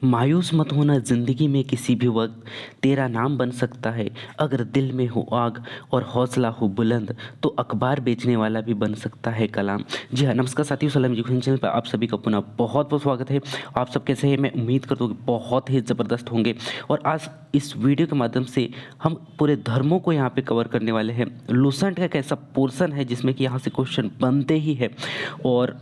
मायूस मत होना, ज़िंदगी में किसी भी वक्त तेरा नाम बन सकता है। अगर दिल में हो आग और हौसला हो बुलंद, तो अखबार बेचने वाला भी बन सकता है कलाम। जी हाँ, नमस्कार साथियों, सलाम एजुकेशन चैनल पर आप सभी का पुनः बहुत बहुत स्वागत है। आप सब कैसे हैं? मैं उम्मीद करता हूँ कि बहुत ही ज़बरदस्त होंगे। और आज इस वीडियो के माध्यम से हम पूरे धर्मों को यहाँ पे कवर करने वाले हैं। लूसेंट का एक ऐसा पोर्सन है जिसमें कि यहाँ से क्वेश्चन बनते ही है। और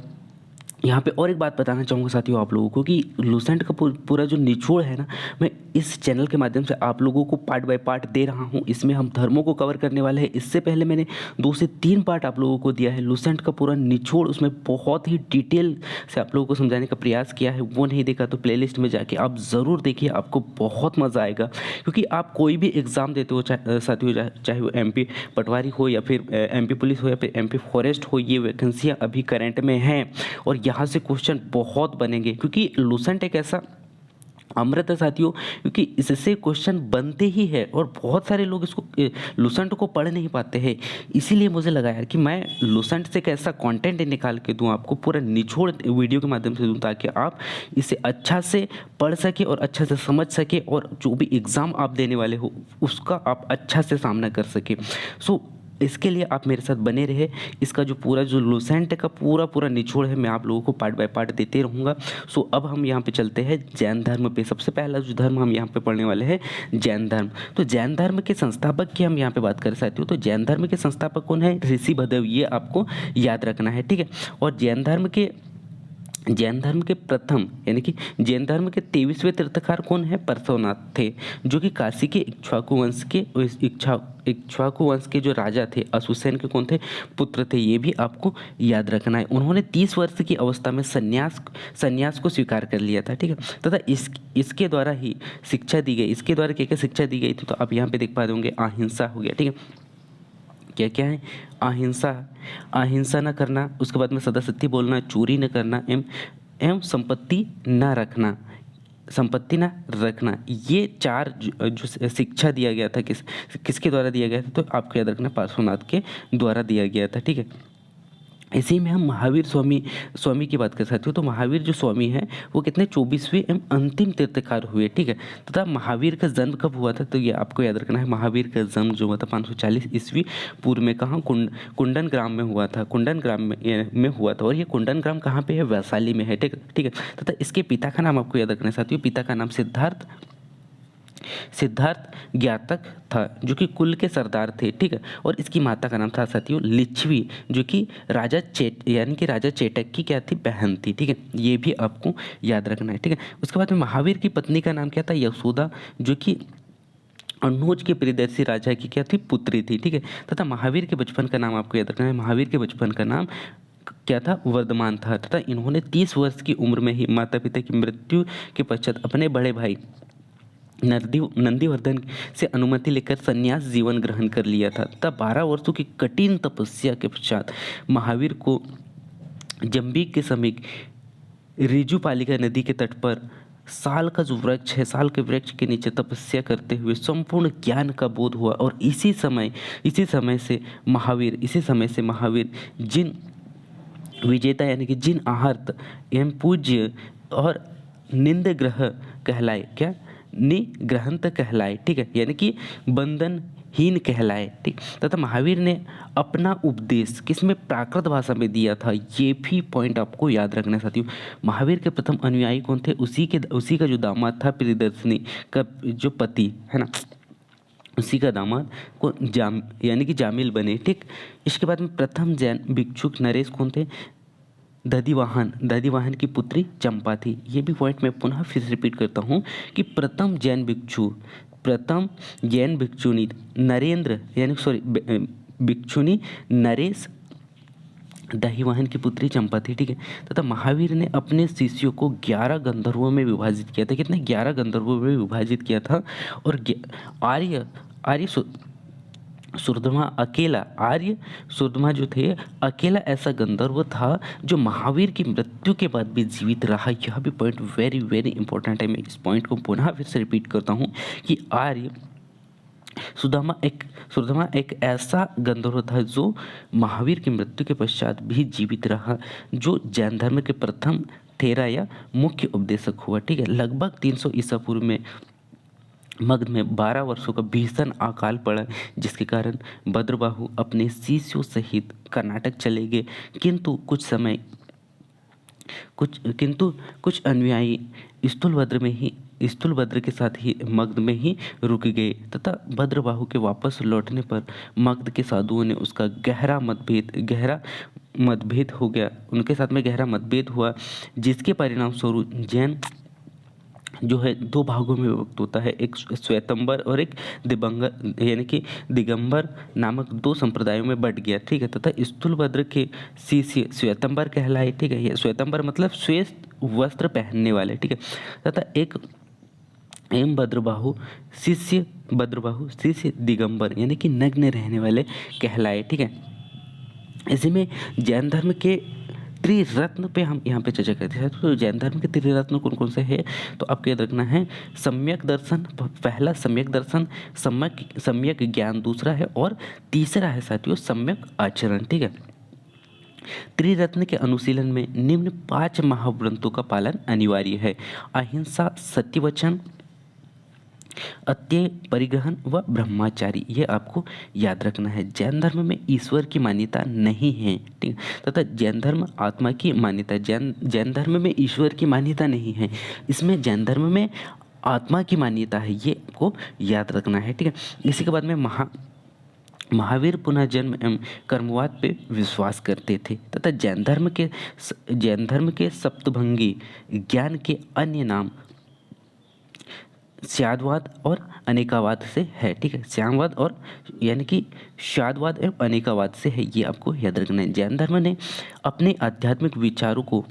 यहाँ पे और एक बात बताना चाहूँगा साथियों आप लोगों को कि लूसेंट का पूरा जो निचोड़ है ना, मैं इस चैनल के माध्यम से आप लोगों को पार्ट बाय पार्ट दे रहा हूँ। इसमें हम धर्मों को कवर करने वाले हैं। इससे पहले मैंने 2 से 3 पार्ट आप लोगों को दिया है लूसेंट का पूरा निचोड़, उसमें बहुत ही डिटेल से आप लोगों को समझाने का प्रयास किया है। वो नहीं देखा तो प्लेलिस्ट में जाके आप ज़रूर देखिए, आपको बहुत मज़ा आएगा। क्योंकि आप कोई भी एग्ज़ाम देते हो साथियों, चाहे वो MP पटवारी हो या फिर MP पुलिस हो या फिर MP फॉरेस्ट हो, ये वैकेंसियाँ अभी करंट में हैं और यहाँ से क्वेश्चन बहुत बनेंगे। क्योंकि लूसेंट एक ऐसा अमृत है साथियों, क्योंकि इससे क्वेश्चन बनते ही है और बहुत सारे लोग इसको लूसेंट को पढ़ नहीं पाते हैं। इसीलिए मुझे लगा यार कि मैं लूसेंट से कैसा कंटेंट निकाल के दूं, आपको पूरा निचोड़ वीडियो के माध्यम से दूं, ताकि आप इसे अच्छा से पढ़ सके और अच्छा से समझ सके और जो भी एग्ज़ाम आप देने वाले हो उसका आप अच्छा से सामना कर सके। सो इसके लिए आप मेरे साथ बने रहे। इसका जो पूरा जो लूसेंट का पूरा निचोड़ है, मैं आप लोगों को पार्ट बाय पार्ट देते रहूँगा। सो अब हम यहाँ पे चलते हैं जैन धर्म पे। सबसे पहला जो धर्म हम यहाँ पे पढ़ने वाले हैं, जैन धर्म। तो जैन धर्म के संस्थापक की हम यहाँ पे बात कर सकते हो। तो जैन धर्म के संस्थापक कौन है? ऋषि भदेव, ये आपको याद रखना है, ठीक है। और जैन धर्म के प्रथम यानी कि जैन धर्म के 23वें तीर्थकार कौन है? पार्श्वनाथ थे, जो कि काशी के इक्ष्वाकु वंश के जो राजा थे अशोकसेन के कौन थे? पुत्र थे। ये भी आपको याद रखना है। उन्होंने 30 वर्ष की अवस्था में संन्यास को स्वीकार कर लिया था, ठीक है। तथा इसके द्वारा ही शिक्षा दी गई। इसके द्वारा क्या क्या शिक्षा दी गई थी? तो आप यहाँ पे देख पा होंगे, अहिंसा हो गया, ठीक है। क्या क्या है? अहिंसा न करना, उसके बाद में सदा सत्य बोलना, चोरी न करना, एवं संपत्ति ना रखना। ये 4 जो शिक्षा दिया गया था किसके द्वारा दिया गया था? तो आपको याद रखना, पार्श्वनाथ के द्वारा दिया गया था, ठीक है। इसी में हम महावीर स्वामी की बात कर सकते हो। तो महावीर जो स्वामी है वो कितने 24वें एवं अंतिम तीर्थकार हुए, ठीक है। तथा महावीर का जन्म कब हुआ था? तो ये आपको याद रखना है, महावीर का जन्म जो हुआ था 540 ईस्वी पूर्व में। कहाँ? कुंडन ग्राम में हुआ था। कुंडन ग्राम में हुआ था। और ये कुंडन ग्राम कहाँ पे है? वैशाली में है, ठीक है। तथा इसके पिता का नाम आपको याद रखना है साथियों। पिता का नाम सिद्धार्थ ज्ञातक था, जो कि कुल के सरदार थे, ठीक है। और इसकी माता का नाम था साथियों लिच्छवी, जो कि राजा चेटक की क्या थी? बहन थी, ठीक है। ये भी आपको याद रखना है, ठीक है। उसके बाद में महावीर की पत्नी का नाम क्या था? यशोदा, जो कि अनोज के प्रियदर्शी राजा की क्या थी? पुत्री थी, ठीक है। तथा महावीर के बचपन का नाम आपको याद रखना है। महावीर के बचपन का नाम क्या था? वर्धमान था। तथा इन्होंने 30 वर्ष की उम्र में ही माता पिता की मृत्यु के पश्चात अपने बड़े भाई नंदीवर्धन से अनुमति लेकर संन्यास जीवन ग्रहण कर लिया था। तब 12 वर्षों की कठिन तपस्या के पश्चात महावीर को जंबीक के समीप ऋजुपालिका नदी के तट पर साल का जो वृक्ष है, साल के वृक्ष के नीचे तपस्या करते हुए संपूर्ण ज्ञान का बोध हुआ। और इसी समय से महावीर जिन विजेता यानी कि जिन आहर्त एवं पूज्य और निंद ग्रह कहलाए, क्या? निग्रहंत कहलाए, ठीक है। यानी कि बंधनहीन कहलाए, ठीक। तथा महावीर ने अपना उपदेश किसमें? प्राकृत भाषा में दिया था। ये भी पॉइंट आपको याद रखना है साथियों। महावीर के प्रथम अनुयायी कौन थे? उसी का जो दामाद था प्रियदर्शिनी का जो पति है ना, उसी का दामाद को यानी कि जामिल बने, ठीक। इसके बाद में प्रथम जैन भिक्षुक नरेश कौन थे? दधिवाहन की पुत्री चंपा थी। ये भी पॉइंट मैं पुनः फिर से रिपीट करता हूँ कि प्रथम जैन भिक्षुनी भिक्षुनी नरेश दहीवाहन की पुत्री चंपा थी, ठीक है। तथा महावीर ने अपने शिष्यों को 11 गंधर्वों में विभाजित किया था। कितने? 11 गंधर्वों में विभाजित किया था। और आर्य आर्य सुरधमा जो थे, अकेला ऐसा गंधर्व था जो महावीर की मृत्यु के बाद भी जीवित रहा। यह भी पॉइंट वेरी वेरी इंपॉर्टेंट है। मैं इस पॉइंट को पुनः फिर से रिपीट करता हूँ कि सुरधमा एक ऐसा गंधर्व था जो महावीर की मृत्यु के पश्चात भी जीवित रहा, जो जैन धर्म के प्रथम थेरा या मुख्य उपदेशक हुआ। ठीक है, लगभग 300 ईसा पूर्व में मगध में 12 वर्षों का भीषण अकाल पड़ा, जिसके कारण भद्रबाहु अपने शिष्यों सहित कर्नाटक चले गए। किंतु कुछ अनुयायी स्थूलभद्र के साथ ही मगध में ही रुक गए तथा भद्रबाहु के वापस लौटने पर मगध के साधुओं ने उसका गहरा मतभेद हो गया, उनके साथ में गहरा मतभेद हुआ, जिसके परिणाम स्वरूप जैन जो है दो भागों में विभक्त होता है, एक श्वेतंबर और एक दिगंबर, यानी कि दिगंबर नामक दो संप्रदायों में बट गया। ठीक है, तथा स्थूलभद्र के शिष्य श्वेतंबर कहलाए। ठीक है, ये श्वेतंबर मतलब श्वेत वस्त्र पहनने वाले। ठीक है, तथा एक भद्रबाहु शिष्य दिगंबर यानी कि नग्न रहने वाले कहलाए। ठीक है, इसी में जैन धर्म के त्रिरत्न पे हम यहाँ पे चर्चा करते हैं। तो जैन धर्म के त्रिरत्न कौन कौन से हैं, तो आपको याद रखना है सम्यक दर्शन, पहला सम्यक दर्शन, सम्यक ज्ञान दूसरा है, और तीसरा है साथियों सम्यक आचरण। ठीक है, त्रिरत्न के अनुशीलन में निम्न 5 महाव्रतों का पालन अनिवार्य है: अहिंसा, सत्यवचन, अत्यय, परिग्रहण व ब्रह्मचारी। ये आपको याद रखना है। जैन धर्म में ईश्वर की मान्यता नहीं है। ठीक है, तथा जैन धर्म आत्मा की मान्यता, जैन धर्म में ईश्वर की मान्यता नहीं है, इसमें जैन धर्म में आत्मा की मान्यता है। ये आपको याद रखना है। ठीक है, इसी के बाद में महावीर पुनः जन्म एवं कर्मवाद पे विश्वास करते थे तथा जैन धर्म के सप्तभंगी ज्ञान के अन्य नाम स्याद्वाद और अनेकावाद से है। ठीक है, श्यामवाद और यानी कि शादवाद एवं अनेकावाद से है, ये आपको याद रखना है। जैन धर्म ने अपने आध्यात्मिक विचारों को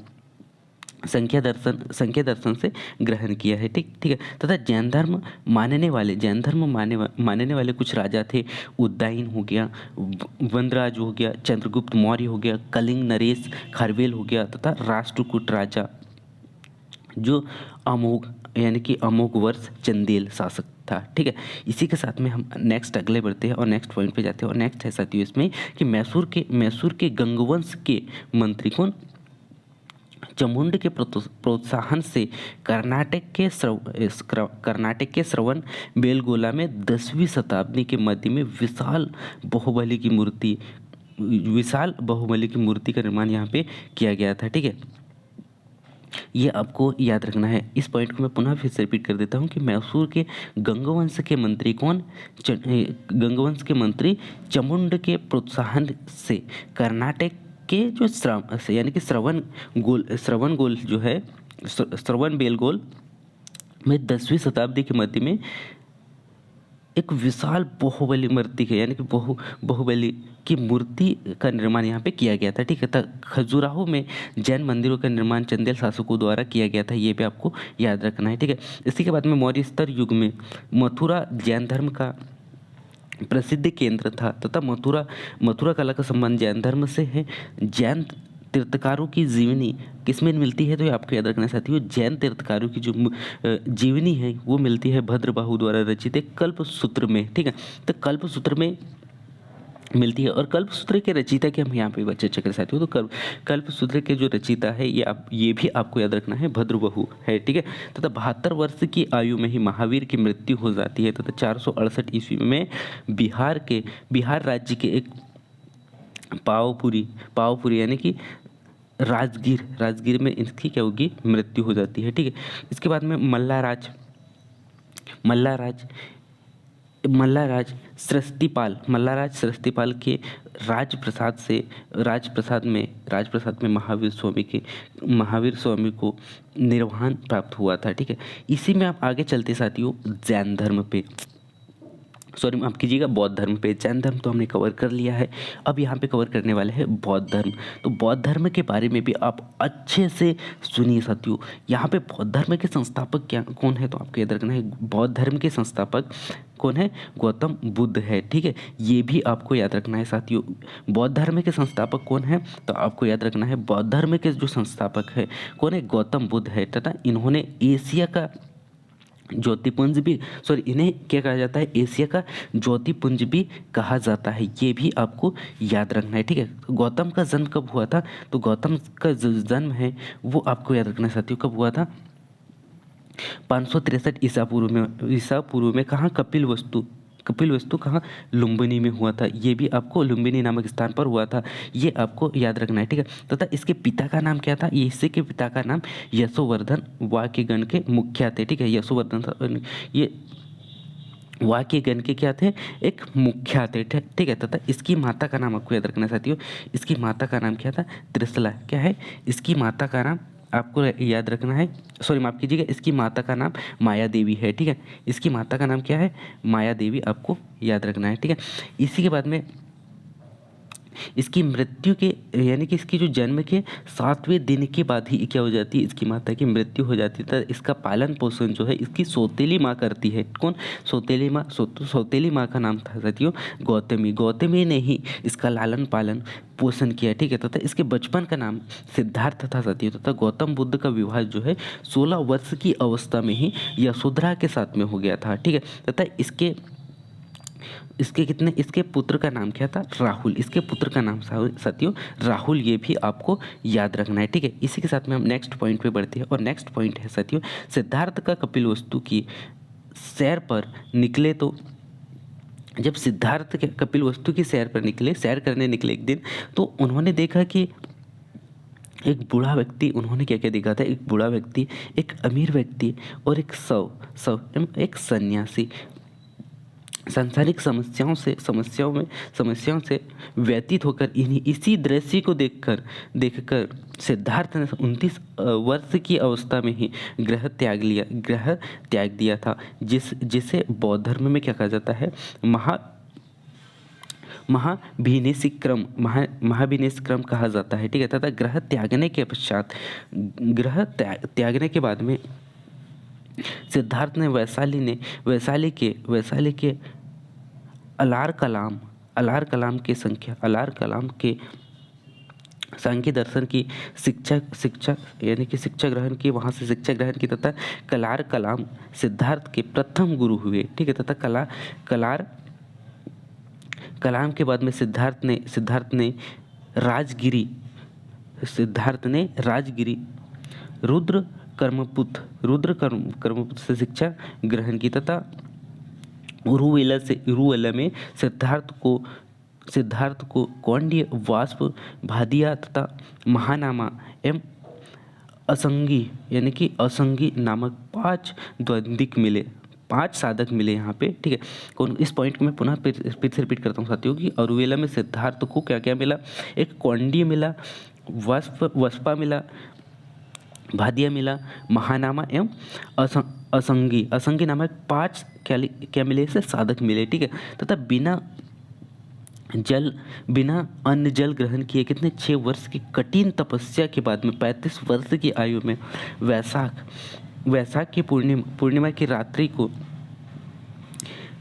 संख्या दर्शन से ग्रहण किया है। ठीक है, तथा जैन धर्म मानने वाले कुछ राजा थे। उदयन हो गया, वनराज हो गया, चंद्रगुप्त मौर्य हो गया, कलिंग नरेश खारवेल हो गया, तथा राष्ट्रकूट राजा जो अमोघ वर्ष चंदेल शासक था। ठीक है, इसी के साथ में हम नेक्स्ट अगले बढ़ते हैं और नेक्स्ट पॉइंट पे जाते हैं। और नेक्स्ट है साथियों इसमें कि मैसूर के गंगवंश के मंत्री कौन, चामुंड के प्रोत्साहन से कर्नाटक के श्रवण बेलगोला में 10वीं शताब्दी के मध्य में विशाल बाहुबली की मूर्ति का निर्माण यहाँ पे किया गया था। ठीक है, ये आपको याद रखना है। इस पॉइंट को मैं पुनः फिर से रिपीट कर देता हूँ कि मैसूर के गंगवंश के मंत्री कौन, गंगवंश के मंत्री चामुंड के प्रोत्साहन से कर्नाटक के जो यानी कि श्रवण बेलगोल में 10वीं शताब्दी के मध्य में एक विशाल बाहुबली मूर्ति है, यानी कि बाहुबली की मूर्ति का निर्माण यहाँ पे किया गया था। ठीक है, खजुराहो में जैन मंदिरों का निर्माण चंदेल शासकों द्वारा किया गया था, ये भी आपको याद रखना है। ठीक है, इसी के बाद में मौर्य स्तर युग में मथुरा जैन धर्म का प्रसिद्ध केंद्र था तथा मथुरा कला का संबंध जैन धर्म से है। जैन तीर्थकारों की जीवनी किसमें मिलती है, तो ये आपको याद रखना है साथियों, जैन तीर्थकारों की जो जीवनी है वो मिलती है भद्रबाहु द्वारा रचित कल्पसूत्र में। ठीक है, तो कल्पसूत्र में मिलती है। और कल्पसूत्र के रचयिता की हम यहाँ पे चर्चा कर सकते हो, तो कल्पसूत्र के जो रचयिता है ये भी आपको याद रखना है, भद्रबाहु है। ठीक है, तथा 72 वर्ष की आयु में ही महावीर की मृत्यु हो जाती है तथा 468 ईस्वी में बिहार राज्य के एक पावपुरी यानी कि राजगीर में इसकी क्या होगी, मृत्यु हो जाती है। ठीक है, इसके बाद में मल्लाराज सृष्टिपाल के राजप्रसाद में महावीर स्वामी को निर्वाण प्राप्त हुआ था। ठीक है, इसी में आप आगे चलते साथियों जैन धर्म पे, सॉरी माफ कीजिएगा, बौद्ध धर्म पे। जैन धर्म तो हमने कवर कर लिया है, अब यहाँ पे कवर करने वाले हैं बौद्ध धर्म। तो बौद्ध धर्म के बारे में भी आप अच्छे से सुनिए साथियों। यहाँ पे बौद्ध धर्म के संस्थापक कौन है, तो आपको याद रखना है बौद्ध धर्म के संस्थापक कौन है, गौतम बुद्ध है। ठीक है, ये भी आपको याद रखना है साथियों। बौद्ध धर्म के संस्थापक कौन है, तो आपको याद रखना है बौद्ध धर्म के जो संस्थापक है कौन है, गौतम बुद्ध है तथा इन्होंने एशिया का ज्योतिपुंज भी, सॉरी, इन्हें क्या कहा जाता है, एशिया का ज्योतिपुंज भी कहा जाता है। ये भी आपको याद रखना है, ठीक है। गौतम का जन्म कब हुआ था, तो गौतम का जो जन्म है वो आपको याद रखना है साथियों, कब हुआ था, 563 ईसा पूर्व में। कहाँ, कपिल वस्तु कहाँ, लुम्बिनी में हुआ था। ये भी आपको लुम्बिनी नामक स्थान पर हुआ था, ये आपको याद रखना है, ठीक है। तथा इसके पिता का नाम क्या था, ये इससे के पिता का नाम यशोवर्धन वाक्यगण के मुखिया थे, ठीक है। यशोवर्धन ये वाक्यगण के क्या थे, एक मुखिया थे, ठीक है। तथा इसकी माता का नाम आपको याद रखना है साथियों, इसकी माता का नाम क्या था, त्रिशला, क्या है, इसकी माता का नाम आपको याद रखना है, सॉरी माफ़ कीजिएगा, इसकी माता का नाम माया देवी है, ठीक है। इसकी माता का नाम क्या है, माया देवी, आपको याद रखना है, ठीक है। इसी के बाद में इसकी मृत्यु के, यानी कि इसकी जो जन्म के 7वें दिन के बाद ही क्या हो जाती है, इसकी माता की मृत्यु हो जाती है। तो इसका पालन पोषण जो है इसकी सौतेली माँ करती है। कौन, सौतेली माँ, सौतेली माँ का नाम था साथियों गौतमी। गौतमी ने ही इसका लालन पालन पोषण किया, ठीक है। तथा इसके बचपन का नाम सिद्धार्थ था साथियों। तथा गौतम बुद्ध का विवाह जो है 16 वर्ष की अवस्था में ही यशोधरा के साथ में हो गया था, ठीक है। तथा इसके पुत्र का नाम क्या था, राहुल। इसके पुत्र का नाम साथियों राहुल, ये भी आपको याद रखना है, ठीक है। इसी के साथ में हम नेक्स्ट पॉइंट पे बढ़ते हैं, और नेक्स्ट पॉइंट है साथियों, सिद्धार्थ का कपिलवस्तु की सैर पर निकले। तो जब सिद्धार्थ के कपिलवस्तु की सैर करने निकले एक दिन, तो उन्होंने देखा कि एक बूढ़ा व्यक्ति, उन्होंने क्या क्या देखा था, एक बूढ़ा व्यक्ति, एक अमीर व्यक्ति और एक सन्यासी सांसारिक समस्याओं से व्यतीत होकर इसी दृश्य को देखकर सिद्धार्थ ने 29 वर्ष की अवस्था में ही ग्रह त्याग दिया था, जिसे बौद्ध धर्म में क्या कहा जाता है, महाभिनिष्क्रम कहा जाता है, ठीक है। तथा ग्रह त्यागने के बाद में सिद्धार्थ ने वैशाली के अलार कलाम के सांख्य दर्शन की शिक्षा यानी कि शिक्षा ग्रहण की, वहाँ से शिक्षा ग्रहण की। तथा कलार कलाम सिद्धार्थ के प्रथम गुरु हुए, ठीक है। तथा कलार कलाम के बाद में सिद्धार्थ ने राजगिरी रुद्र कर्मपुत्र से शिक्षा ग्रहण की। तथा उरुवेला में सिद्धार्थ को कौंड्य, वाष्प, भादिया तथा महानामा एवं असंगी यानी कि असंगी नामक 5 द्वंद्विक मिले, 5 साधक मिले यहाँ पे, ठीक है। कौन, इस पॉइंट को मैं पुनः फिर से रिपीट करता हूँ साथियों कि अरुवेला में सिद्धार्थ को क्या क्या मिला, एक कौंड्य मिला, वस्पा मिला, भादिया मिला, महानामा एवं असंगी नामक 5 क्या मिले, इसे साधक मिले, ठीक है। तथा बिना अन्न जल ग्रहण किए कितने 6 वर्ष की कठिन तपस्या के बाद में 35 वर्ष की आयु में वैशाख की पूर्णिमा की रात्रि को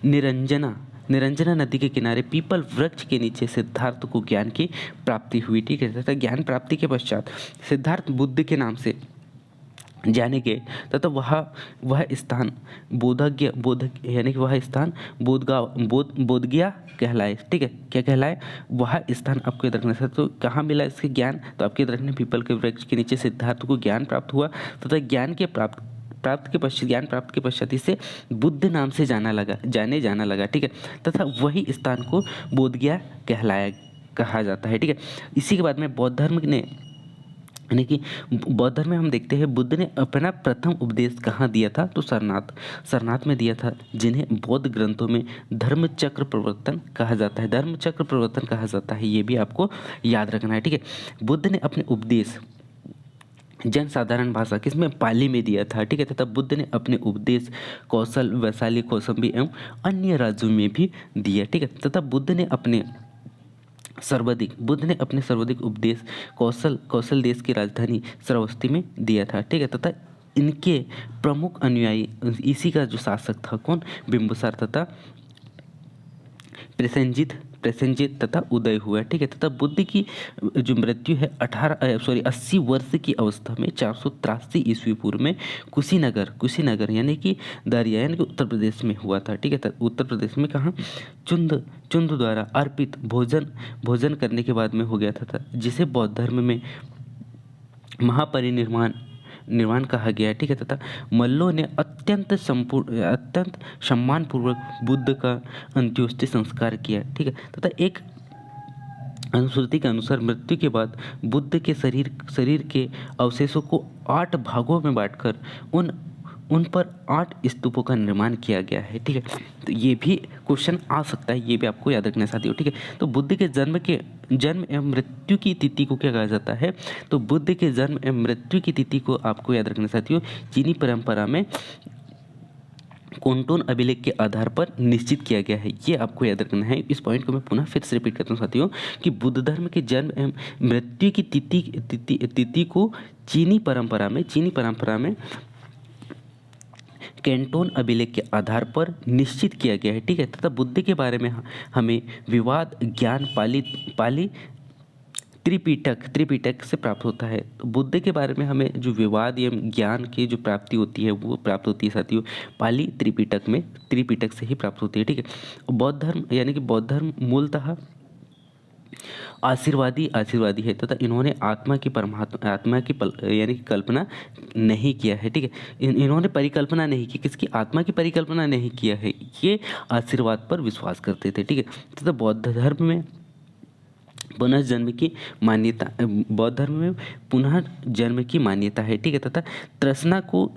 निरंजना नदी के किनारे पीपल वृक्ष के नीचे सिद्धार्थ को ज्ञान की प्राप्ति हुई, ठीक है। तथा ज्ञान प्राप्ति के पश्चात सिद्धार्थ बुद्ध के नाम से जाने गए। तथा वह स्थान बोधगया कहलाए, ठीक है। क्या कहलाए, वह स्थान आपको याद रखना है। तो कहाँ मिला इसके ज्ञान, तो आपके याद रखना पीपल के वृक्ष के नीचे सिद्धार्थ को ज्ञान प्राप्त हुआ। तथा ज्ञान प्राप्त के पश्चात इसे बुद्ध नाम से जाने जाना लगा, ठीक है। तथा वही स्थान को बोधगया कहा जाता है, ठीक है। इसी के बाद में बौद्ध धर्म में हम देखते हैं बुद्ध ने अपना प्रथम उपदेश कहाँ दिया था, तो सरनाथ में दिया था, जिन्हें बौद्ध ग्रंथों में धर्म चक्र प्रवर्तन कहा जाता है। ये भी आपको याद रखना है, ठीक है। बुद्ध ने अपने उपदेश जन साधारण भाषा किसमें, पाली में दिया था, ठीक है। तथा बुद्ध ने अपने उपदेश वैशाली, कौशाम्बी एवं अन्य राज्यों में भी दिया, ठीक है। तथा बुद्ध ने अपने सर्वाधिक उपदेश कौशल देश की राजधानी श्रावस्ती में दिया था, ठीक है। तथा इनके प्रमुख अनुयायी, इसी का जो शासक था कौन, बिंबिसार तथा प्रसेंजित प्रसेंजित तथा उदय हुआ, ठीक है। तथा बुद्ध की जो मृत्यु है 80 वर्ष की अवस्था में 483 ईस्वी पूर्व में कुशीनगर यानी कि दरिया यानी कि उत्तर प्रदेश में हुआ था, ठीक है। उत्तर प्रदेश में कहाँ, चुंद द्वारा अर्पित भोजन करने के बाद में हो गया था, जिसे बौद्ध धर्म में निर्वाण कहा गया है, ठीक है। तथा मल्लों ने अत्यंत सम्मानपूर्वक बुद्ध का अंत्योष्टि संस्कार किया, ठीक है। तथा एक अनुश्रुति के अनुसार मृत्यु के बाद बुद्ध के शरीर के अवशेषों को 8 भागों में बांटकर उन पर 8 स्तूपों का निर्माण किया गया है, ठीक है। तो ये भी क्वेश्चन आ सकता है, ये भी आपको याद रखना साथियों, ठीक है। तो बुद्ध के जन्म एवं मृत्यु की तिथि को क्या कहा जाता है, तो बुद्ध के जन्म एवं मृत्यु की तिथि को आपको याद रखना साथियों, चीनी परंपरा में कोंटोन अभिलेख के आधार पर निश्चित किया गया है, ये आपको याद रखना है। इस पॉइंट को मैं पुनः फिर से रिपीट करता हूँ साथियों कि बुद्ध धर्म के जन्म एवं मृत्यु की तिथि को चीनी परंपरा में कैंटोन अभिलेख के आधार पर निश्चित किया गया है, ठीक है। तथा बुद्ध के बारे में हमें विवाद ज्ञान पाली त्रिपिटक से प्राप्त होता है। तो बुद्ध के बारे में हमें जो विवाद एवं ज्ञान की जो प्राप्ति होती है वो प्राप्त होती है साथियों पाली त्रिपिटक से ही प्राप्त होती है, ठीक है। बौद्ध धर्म यानी कि बौद्ध धर्म मूलतः आशीर्वादी है तथा इन्होंने आत्मा की यानी कि कल्पना नहीं किया है, ठीक है। इन्होंने परिकल्पना नहीं की, किसकी, आत्मा की परिकल्पना नहीं किया है, ये आशीर्वाद पर विश्वास करते थे, ठीक है। तथा बौद्ध धर्म में पुनर्जन्म की मान्यता है, ठीक है। तथा तृष्णा को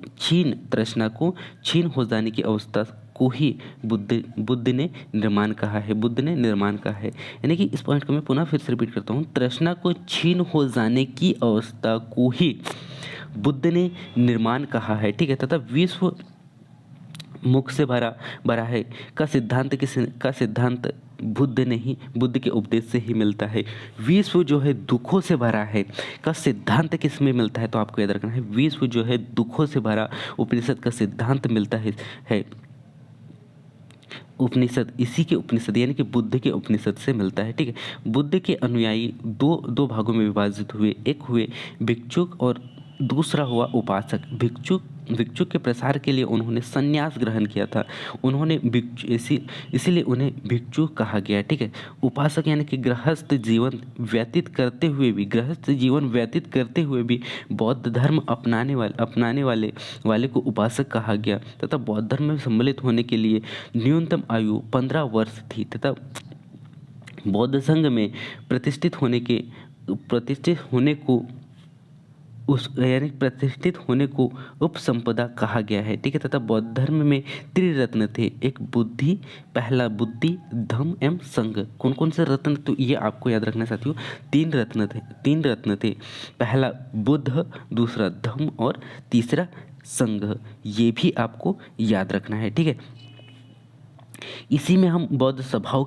छीन हो जाने की अवस्था को ही बुद्ध ने निर्माण कहा है, यानी कि इस पॉइंट को मैं पुनः फिर से रिपीट करता हूँ, तृष्णा को छीन हो जाने की अवस्था को ही बुद्ध ने निर्माण कहा है, ठीक है। तथा विश्व मुख से भरा है का सिद्धांत बुद्ध के उपदेश से ही मिलता है। विश्व जो है दुखों से भरा है का सिद्धांत किस में मिलता है, तो आपको याद रखना है विश्व जो है दुखों से भरा उपनिषद का सिद्धांत मिलता है उपनिषद यानी कि बुद्ध के उपनिषद से मिलता है, ठीक है। बुद्ध के अनुयायी दो भागों में विभाजित हुए, एक हुए भिक्षुक और दूसरा हुआ उपासक। भिक्षुक के प्रसार के लिए उन्होंने संन्यास ग्रहण किया था, इसीलिए उन्हें भिक्षु कहा गया, ठीक है। उपासक यानी कि गृहस्थ जीवन व्यतीत करते हुए भी बौद्ध धर्म अपनाने वाले को उपासक कहा गया तथा बौद्ध धर्म में सम्मिलित होने के लिए न्यूनतम आयु 15 वर्ष थी तथा बौद्ध संघ में प्रतिष्ठित होने को उपसंपदा कहा गया है, ठीक है। तथा बौद्ध धर्म में त्रिरत्न थे, एक पहला बुद्धि धम्म एवं संघ। कौन कौन से रत्न, तो ये आपको याद रखना साथियों, तीन रत्न थे, पहला बुद्ध, दूसरा धम्म और तीसरा संघ, ये भी आपको याद रखना है, ठीक है। इसी में हम बौद्ध सभाओं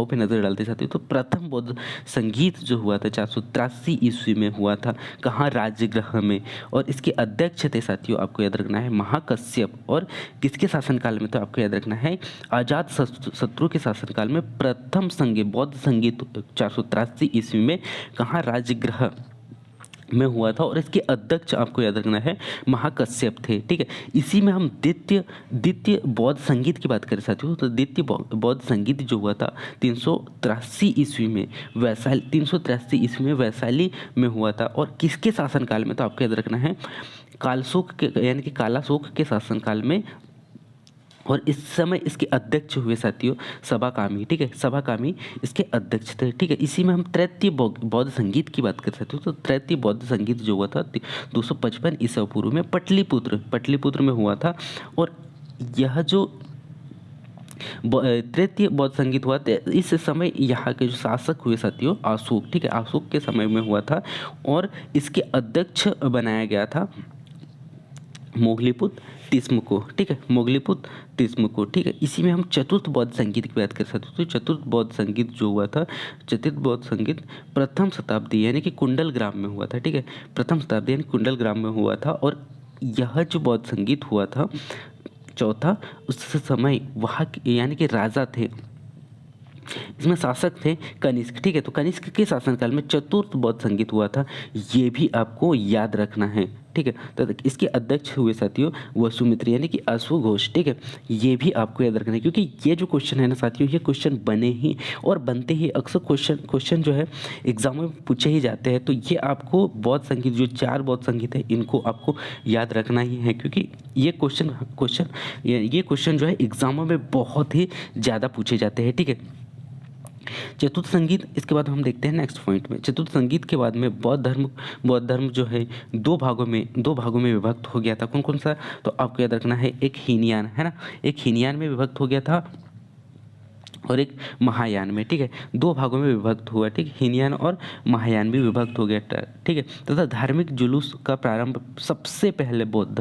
पे नजर डालते जाते हैं। तो प्रथम बौद्ध संगीत जो हुआ था 483 ईस्वी में हुआ था, कहाँ, राजगृह में, और इसके अध्यक्ष थे साथियों, आपको याद रखना है महाकश्यप। और किसके शासनकाल में, तो आपको याद रखना है अजात शत्रु के शासनकाल में प्रथम बौद्ध संगीत 483 ईस्वी में कहाँ, राजगृह में हुआ था और इसके अध्यक्ष आपको याद रखना है महाकश्यप थे, ठीक है। इसी में हम द्वितीय बौद्ध संगीत की बात करें साथियों, तो द्वितीय बौद्ध संगीत जो हुआ था 383 ईस्वी में वैशाली में हुआ था। और किसके शासनकाल में, तो आपको याद रखना है कालशोक के यानी कि कालाशोक के शासनकाल में, और इस समय इसके अध्यक्ष हुए साथियों सभाकामी, ठीक है। सभाकामी इसके अध्यक्ष थे, ठीक है। इसी में हम तृतीय बौद्ध संगीत की बात कर सकते हो, तो तृतीय बौद्ध संगीत जो हुआ था 255 ईसा पूर्व में पटलिपुत्र में हुआ था। और यह जो तृतीय बौद्ध संगीत हुआ था, इस समय यहाँ के जो शासक हुए साथियों अशोक, ठीक है, अशोक के समय में हुआ था और इसके अध्यक्ष बनाया गया था मोगलीपुत्र तिस्म को, ठीक है, मोगलीपुत्र तिस्म को, ठीक है। इसी में हम चतुर्थ बौद्ध संगीत की बात कर सकते हैं। तो चतुर्थ बौद्ध संगीत जो हुआ था, चतुर्थ बौद्ध संगीत प्रथम शताब्दी यानी कि कुंडल ग्राम में हुआ था, ठीक है, प्रथम शताब्दी यानी कुंडल ग्राम में हुआ था। और यह जो बौद्ध संगीत हुआ था चौथा, उस समय वहाँ यानी कि राजा थे, इसमें शासक थे कनिष्क। ठीक है, तो कनिष्क के शासनकाल में चतुर्थ बौद्ध संगीत हुआ था, ये भी आपको याद रखना है। ठीक है, तो इसके अध्यक्ष हुए साथियों वसुमित्र यानी कि अश्वघोष। ठीक है, ये भी आपको याद रखना है, क्योंकि ये जो क्वेश्चन है ना साथियों, ये क्वेश्चन बने ही और बनते ही अक्सर क्वेश्चन जो है एग्जाम में पूछे ही जाते हैं। तो ये आपको बौद्ध संगीत, जो 4 बौद्ध संगीत है, इनको आपको याद रखना ही है, क्योंकि ये क्वेश्चन जो है एग्जामों में बहुत ही ज़्यादा पूछे जाते हैं। ठीक है, चतुर्थ संगीत, इसके बाद हम देखते हैं नेक्स्ट पॉइंट में। चतुर्थ संगीत के बाद में बौद्ध धर्म जो है दो भागों में विभक्त हो गया था। कौन कौन सा? तो आपको याद रखना है, एक हीनयान है ना, एक हीनयान में विभक्त हो गया था और एक महायान में। ठीक है, 2 भागों में विभक्त हुआ। ठीक, हीनयान और महायान भी विभक्त हो गया। ठीक है, तथा धार्मिक जुलूस का प्रारंभ सबसे पहले बौद्ध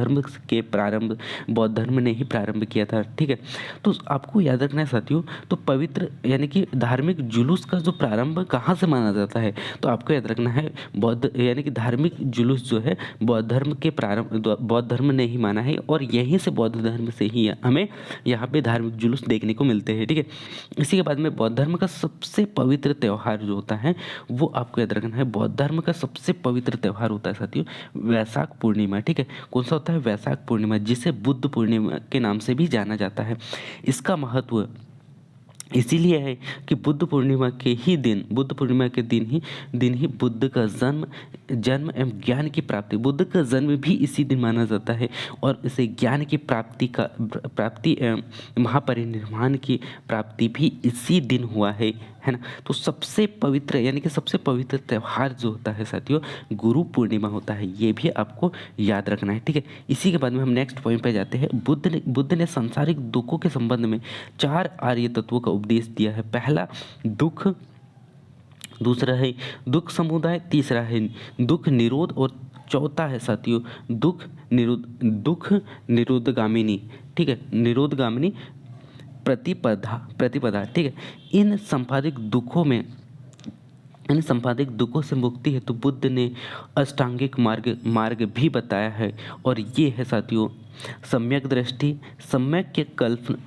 धर्म ने ही प्रारंभ किया था। ठीक है, तो आपको याद रखना है साथियों, तो पवित्र यानी कि धार्मिक जुलूस का जो प्रारंभ कहाँ से माना जाता है, तो आपको याद रखना है बौद्ध यानी कि धार्मिक जुलूस जो है बौद्ध धर्म ने ही माना है, और यहीं से बौद्ध धर्म से ही हमें यहाँ पे धार्मिक जुलूस देखने को मिलते हैं। ठीक है, इसी के बाद में बौद्ध धर्म का सबसे पवित्र त्यौहार जो होता है वो आपको याद रखना है। बौद्ध धर्म का सबसे पवित्र त्यौहार होता है साथियों वैशाख पूर्णिमा। ठीक है, कौन सा होता है? वैशाख पूर्णिमा, जिसे बुद्ध पूर्णिमा के नाम से भी जाना जाता है। इसका महत्व इसीलिए है कि बुद्ध पूर्णिमा के दिन ही बुद्ध का जन्म एवं ज्ञान की प्राप्ति, बुद्ध का जन्म भी इसी दिन माना जाता है, और इसे ज्ञान की प्राप्ति एवं महापरिनिर्वाण की प्राप्ति भी इसी दिन हुआ है ना। तो सबसे पवित्र यानी कि सबसे पवित्र त्यौहार जो होता है साथियों गुरु पूर्णिमा होता है, ये भी आपको याद रखना है। ठीक है, इसी के बाद में हम नेक्स्ट पॉइंट पे जाते हैं। बुद्ध ने सांसारिक दुखों के संबंध में 4 आर्य तत्वों का उपदेश दिया है। पहला दुख, दूसरा है दुख समुदाय, तीसरा है दुख निरोध, और चौथा है साथियों दुख निरोधगामिनी। ठीक है, निरोधगामिनी प्रतिपदा। ठीक है, इन संपादिक दुखों से मुक्ति है तो बुद्ध ने अष्टांगिक मार्ग भी बताया है, और ये है साथियों सम्यक दृष्टि, सम्यक कल्प।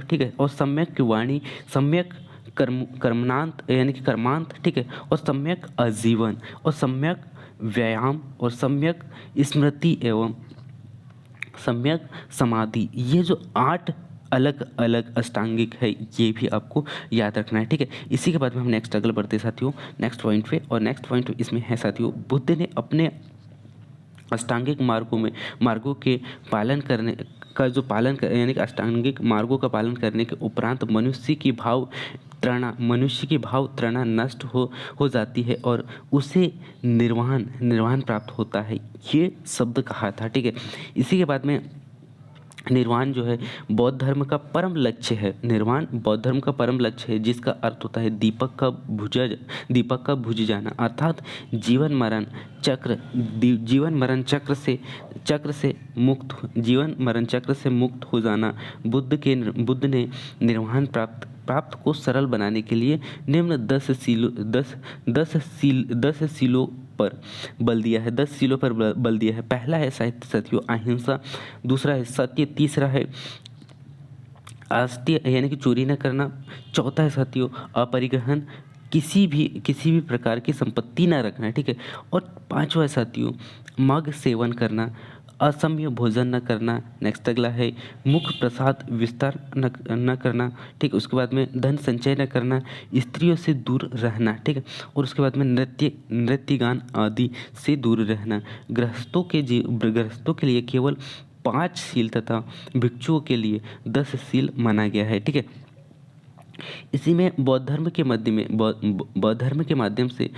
ठीक है, और सम्यक वाणी, सम्यक कर्मांत यानी कि कर्मांत। ठीक है, और सम्यक आजीवन, और सम्यक व्यायाम, और सम्यक स्मृति एवं सम्यक समाधि। ये जो 8 अलग अलग अष्टांगिक है, ये भी आपको याद रखना है। ठीक है, इसी के बाद में हम नेक्स्ट अगले बढ़ते हैं साथियों नेक्स्ट पॉइंट पे, और नेक्स्ट पॉइंट इसमें है साथियों बुद्ध ने अपने अष्टांगिक मार्गों के पालन करने का यानी कि अष्टांगिक मार्गों का पालन करने के उपरांत मनुष्य की भाव तृणा नष्ट हो जाती है और उसे निर्वाण प्राप्त होता है, ये शब्द कहा था। ठीक है, इसी के बाद में निर्वाण जो है बौद्ध धर्म का परम लक्ष्य है। निर्वाण बौद्ध धर्म का परम लक्ष्य है, जिसका अर्थ होता है दीपक का बुझ जाना, अर्थात जीवन मरण चक्र से मुक्त हो जाना। बुद्ध ने निर्वाण प्राप्त को सरल बनाने के लिए निम्न 10 सीलों पर बल दिया है। 10 सीलों पर बल दिया है। पहला है साथियों अहिंसा, दूसरा है सत्य, तीसरा है आस्तीय यानी कि चोरी न करना, चौथा है साथियों अपरिग्रहण, किसी भी प्रकार की संपत्ति न रखना। ठीक है, और पांचवा है साथियों मग सेवन करना, असमय भोजन न करना। नेक्स्ट अगला है मुख प्रसाद विस्तार न करना। ठीक, उसके बाद में धन संचय न करना, स्त्रियों से दूर रहना। ठीक है, और उसके बाद में नृत्य गान आदि से दूर रहना। गृहस्थों के लिए केवल 5 सील तथा भिक्षुओं के लिए 10 सील माना गया है। ठीक है, इसी में बौद्ध धर्म के माध्यम से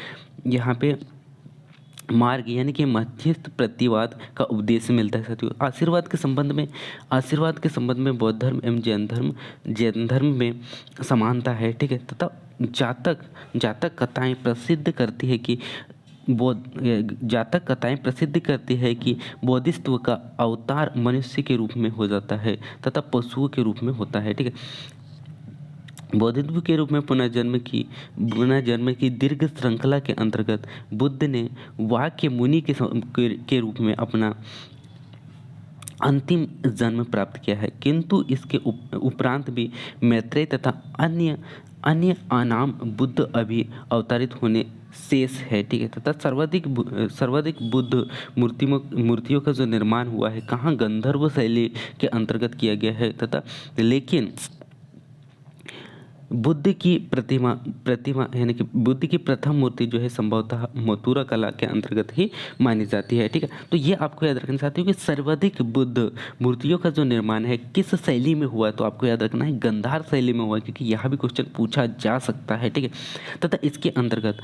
यहाँ पे मार्ग यानी कि मध्यस्थ प्रतिवाद का उपदेश मिलता है साथियों। आशीर्वाद के संबंध में बौद्ध धर्म एवं जैन धर्म में समानता है। ठीक है, तथा जातक कथाएं प्रसिद्ध करती है कि बोधिसत्व का अवतार मनुष्य के रूप में हो जाता है तथा पशुओं के रूप में होता है। ठीक है, बौद्धित्व के रूप में पुनर्जन्म की दीर्घ श्रृंखला के अंतर्गत बुद्ध ने वाक्य मुनि के रूप में अपना अंतिम जन्म प्राप्त किया है, किंतु इसके उपरांत भी मैत्रेय तथा अन्य अन्य अनाम बुद्ध अभी अवतरित होने शेष है। ठीक है, तथा सर्वाधिक बुद्ध मूर्तियों का जो निर्माण हुआ है कहाँ, गंधर्व शैली के अंतर्गत किया गया है। तथा लेकिन बुद्ध की प्रतिमा प्रतिमा यानी कि बुद्ध की प्रथम मूर्ति जो है संभवतः मथुरा कला के अंतर्गत ही मानी जाती है। ठीक है, तो ये आपको याद रखना चाहती हूँ कि सर्वाधिक बुद्ध मूर्तियों का जो निर्माण है किस शैली में हुआ है, तो आपको याद रखना है गंधार शैली में हुआ है, क्योंकि यहाँ भी क्वेश्चन पूछा जा सकता है। ठीक है, तथा इसके अंतर्गत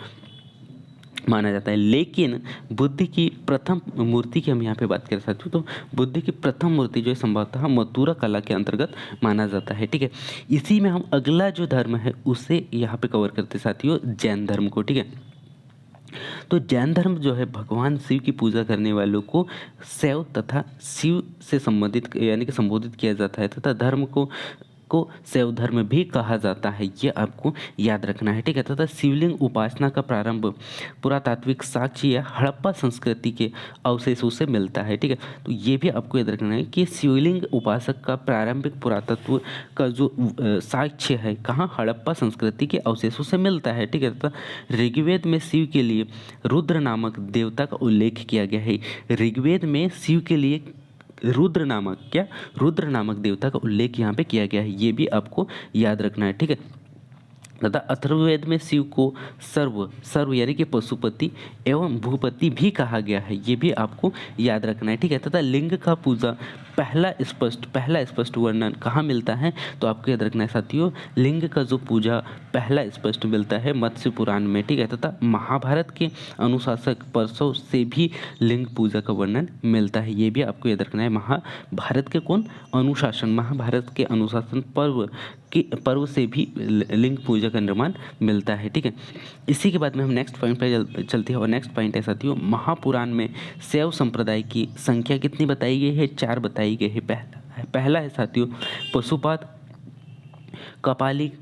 माना जाता है। लेकिन बुद्ध की प्रथम मूर्ति की हम यहाँ पे बात कर सकते हो, तो बुद्ध की प्रथम मूर्ति जो है संभवतः मथुरा कला के अंतर्गत माना जाता है। ठीक है, इसी में हम अगला जो धर्म है उसे यहाँ पे कवर करते साथियों, जैन धर्म को। ठीक है, तो जैन धर्म जो है भगवान शिव की पूजा करने वालों को शैव तथा शिव से संबंधित यानी कि संबोधित किया जाता है, तथा धर्म को शैव धर्म भी कहा जाता है, ये आपको याद रखना है। ठीक है, तथा शिवलिंग उपासना का प्रारंभ पुरातात्विक साक्ष्य या हड़प्पा संस्कृति के अवशेषों से मिलता है। ठीक है, तो ये भी आपको याद रखना है कि शिवलिंग उपासक का प्रारंभिक पुरातत्व का जो साक्ष्य है कहाँ, हड़प्पा संस्कृति के अवशेषों से मिलता है। ठीक है, तथा ऋग्वेद में शिव के लिए रुद्र नामक देवता का उल्लेख किया गया है। ऋग्वेद में शिव के लिए रुद्र नामक देवता का उल्लेख यहाँ पे किया गया है, ये भी आपको याद रखना है। ठीक है, तथा अथर्ववेद में शिव को सर्व यानी कि पशुपति एवं भूपति भी कहा गया है, ये भी आपको याद रखना है। ठीक है, तथा लिंग का पूजा पहला स्पष्ट वर्णन कहाँ मिलता है, तो आपको याद रखना है साथियों, लिंग का जो पूजा पहला स्पष्ट मिलता है मत्स्य पुराण में। ठीक है, तथा महाभारत के अनुशासक पर्शव से भी लिंग पूजा का वर्णन मिलता है, ये भी आपको याद रखना है। महाभारत के अनुशासन पर्व से भी लिंग पूजा का निर्माण मिलता है। ठीक है, इसी के बाद में हम नेक्स्ट पॉइंट पर चलते हैं, और नेक्स्ट पॉइंट है साथियों, महापुराण में शैव संप्रदाय की संख्या कितनी बताई गई है, 4 बताई गई है। पहला है साथियों पशुपात, कपालिक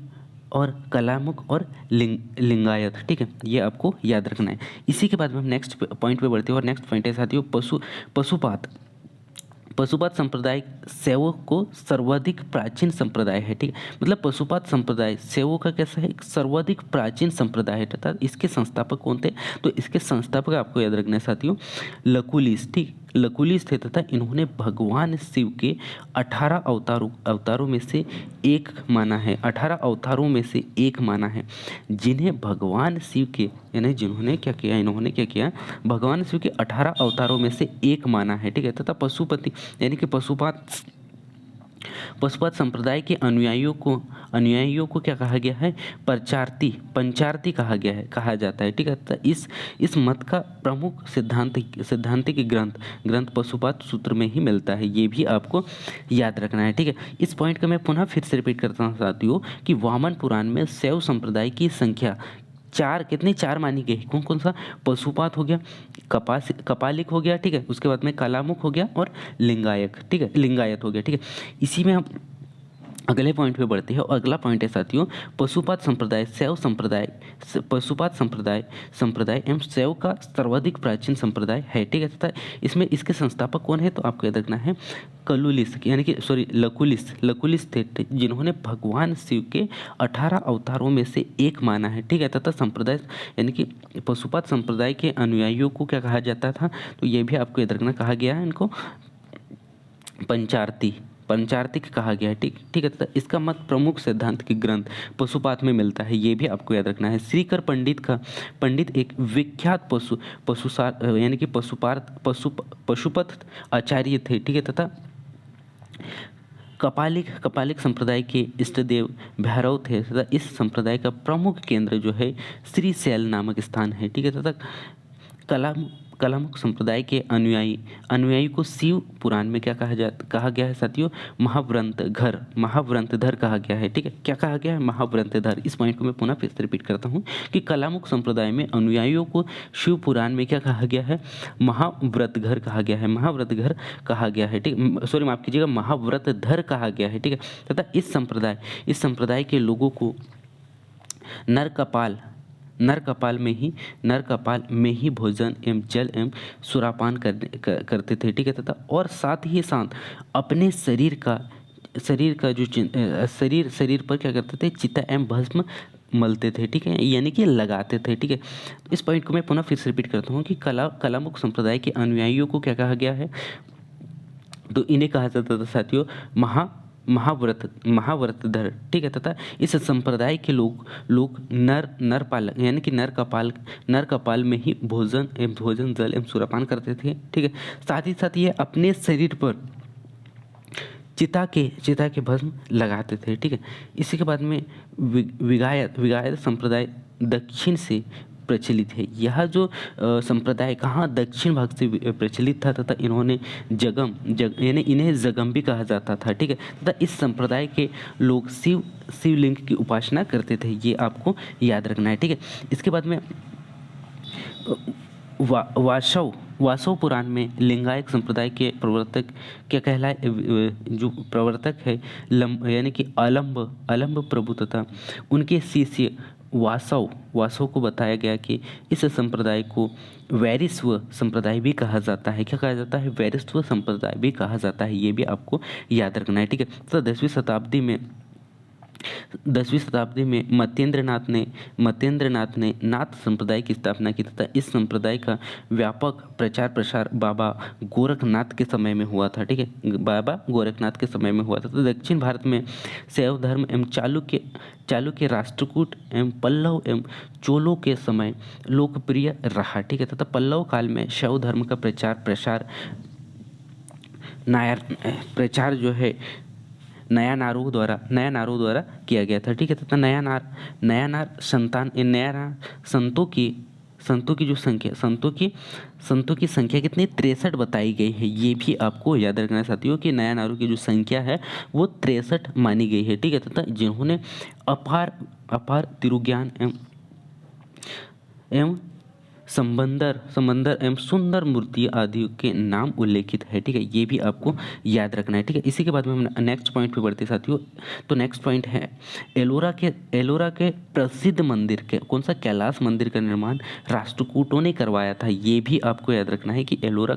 और कलामुख और लिंगायत। ठीक है, ये आपको याद रखना है। इसी के बाद में हम नेक्स्ट पॉइंट पे बढ़ते हैं, और नेक्स्ट पॉइंट है साथियों पशुपात संप्रदाय शैवों को सर्वाधिक प्राचीन संप्रदाय है। ठीक है, मतलब पशुपात संप्रदाय शैवों का कैसा है, सर्वाधिक प्राचीन संप्रदाय है, तथा इसके संस्थापक कौन थे, तो इसके संस्थापक आपको याद रखना है साथियों, लकुलिस थे, तथा इन्होंने भगवान शिव के 18 अवतारों में से एक माना है, 18 अवतारों में से एक माना है, जिन्हें भगवान शिव के यानी इन्होंने क्या किया, भगवान शिव के 18 अवतारों में से एक माना है। ठीक है, तथा पशुपति यानी कि पशुपात संप्रदाय के अनुयायियों को क्या कहा गया है, पंचारती कहा जाता है। ठीक है, तो इस मत का प्रमुख सिद्धांतिक ग्रंथ पशुपात सूत्र में ही मिलता है, ये भी आपको याद रखना है। ठीक है, इस पॉइंट का मैं पुनः फिर से रिपीट करता हूँ साथियों कि वामन पुराण में शैव संप्रदाय की संख्या 4 मानी गई। कौन सा, पशुपात हो गया, कपालिक हो गया, ठीक है, उसके बाद में कालामुख हो गया, और लिंगायत हो गया। ठीक है, इसी में हम अगले पॉइंट पे बढ़ते हैं, और अगला पॉइंट है साथियों पशुपात संप्रदाय एवं शैव का सर्वाधिक प्राचीन संप्रदाय है। ठीक है, तथा इसमें इसके संस्थापक कौन है, तो आपको याद रखना है लकुलिस थे, जिन्होंने भगवान शिव के 18 अवतारों में से एक माना है। ठीक है, तथा संप्रदाय यानी कि पशुपात संप्रदाय के अनुयायियों को क्या कहा जाता था, तो ये भी आपको याद रखना, कहा गया है इनको पंचार्तिक कहा गया है। ठीक है, तथा इसका मत प्रमुख सिद्धांत के ग्रंथ पशुपात में मिलता है, ये भी आपको याद रखना है। श्रीकर पंडित एक विख्यात यानी कि पशुपत आचार्य थे। ठीक है, तथा कपालिक संप्रदाय के इष्टदेव भैरव थे, तथा इस संप्रदाय का प्रमुख केंद्र जो है श्रीशैल नामक स्थान है। ठीक है, तथा कलामुख संप्रदाय के अनुयायी को शिव पुराण में क्या कहा गया है साथियों, महाव्रंतधर कहा गया है। ठीक है, क्या कहा गया है, महाव्रंतधर। इस पॉइंट को मैं पुनः फिर से रिपीट करता हूँ कि कलामुख संप्रदाय में अनुयायियों को शिव पुराण में क्या कहा गया है, महाव्रतघर कहा गया है। ठीक, सॉरी माफ कीजिएगा, महाव्रतधर कहा गया है। ठीक है, तथा इस संप्रदाय के लोगों को नर कपाल में ही भोजन एवं जल एवं सुरापान करते थे, ठीक है। तथा और साथ ही साथ अपने शरीर का जो शरीर पर क्या करते थे, चिता एवं भस्म मलते थे, ठीक है, यानी कि लगाते थे, ठीक है। इस पॉइंट को मैं पुनः फिर से रिपीट करता हूँ कि कलामुख संप्रदाय के अनुयायियों को क्या कहा गया है, तो इन्हें कहा जाता था साथियों महाव्रतधर, ठीक है। तथा इस संप्रदाय के लोग नरपालक यानी कि नर कपाल में ही भोजन जल एवं सुरापान करते थे, ठीक है। साथ ही साथ ये अपने शरीर पर चिता के भस्म लगाते थे, ठीक है। इसी के बाद में विगायत संप्रदाय दक्षिण से प्रचलित है। यह जो संप्रदाय कहाँ दक्षिण भाग से प्रचलित था, तथा इन्होंने यानी इन्हें जगम भी कहा जाता था, ठीक है। तथा इस संप्रदाय के लोग शिवलिंग की उपासना करते थे, ये आपको याद रखना है, ठीक है। इसके बाद में वासव पुराण में लिंगायत संप्रदाय के प्रवर्तक क्या कहलाए, जो प्रवर्तक है यानी कि अलंब प्रभु तथा उनके शिष्य वासव को बताया गया कि इस संप्रदाय को वैरिस्व संप्रदाय भी कहा जाता है। क्या कहा जाता है, वैरिस्व संप्रदाय भी कहा जाता है, ये भी आपको याद रखना है, ठीक है। तो 10वीं शताब्दी में मत्येंद्रनाथ ने नाथ संप्रदाय की स्थापना की, तथा इस संप्रदाय का व्यापक प्रचार प्रसार बाबा गोरखनाथ के समय में हुआ था, ठीक है, बाबा गोरखनाथ के समय में हुआ था। तो दक्षिण भारत में शैव धर्म एवं चालुक्य राष्ट्रकूट एवं पल्लव एवं चोलों के समय लोकप्रिय रहा, ठीक है। तथा पल्लव काल में शैव धर्म का प्रचार जो है नया नारों द्वारा किया गया था, ठीक है। तथा नया नार संतों की जो संख्या संतों की संख्या कितनी 63 बताई गई है, ये भी आपको याद रखना है साथियों कि नया नारों की जो संख्या है वो 63 मानी गई है, ठीक है। तथा जिन्होंने अपार तिरुज्ञान एवं समंदर एवं सुंदर मूर्ति आदि के नाम उल्लेखित है, ठीक है, ये भी आपको याद रखना है, ठीक है। इसी के बाद में हम नेक्स्ट पॉइंट पे बढ़ते साथियों। तो नेक्स्ट पॉइंट है एलोरा के प्रसिद्ध मंदिर के कौन सा कैलाश मंदिर का निर्माण राष्ट्रकूटों ने करवाया था, ये भी आपको याद रखना है कि एलोरा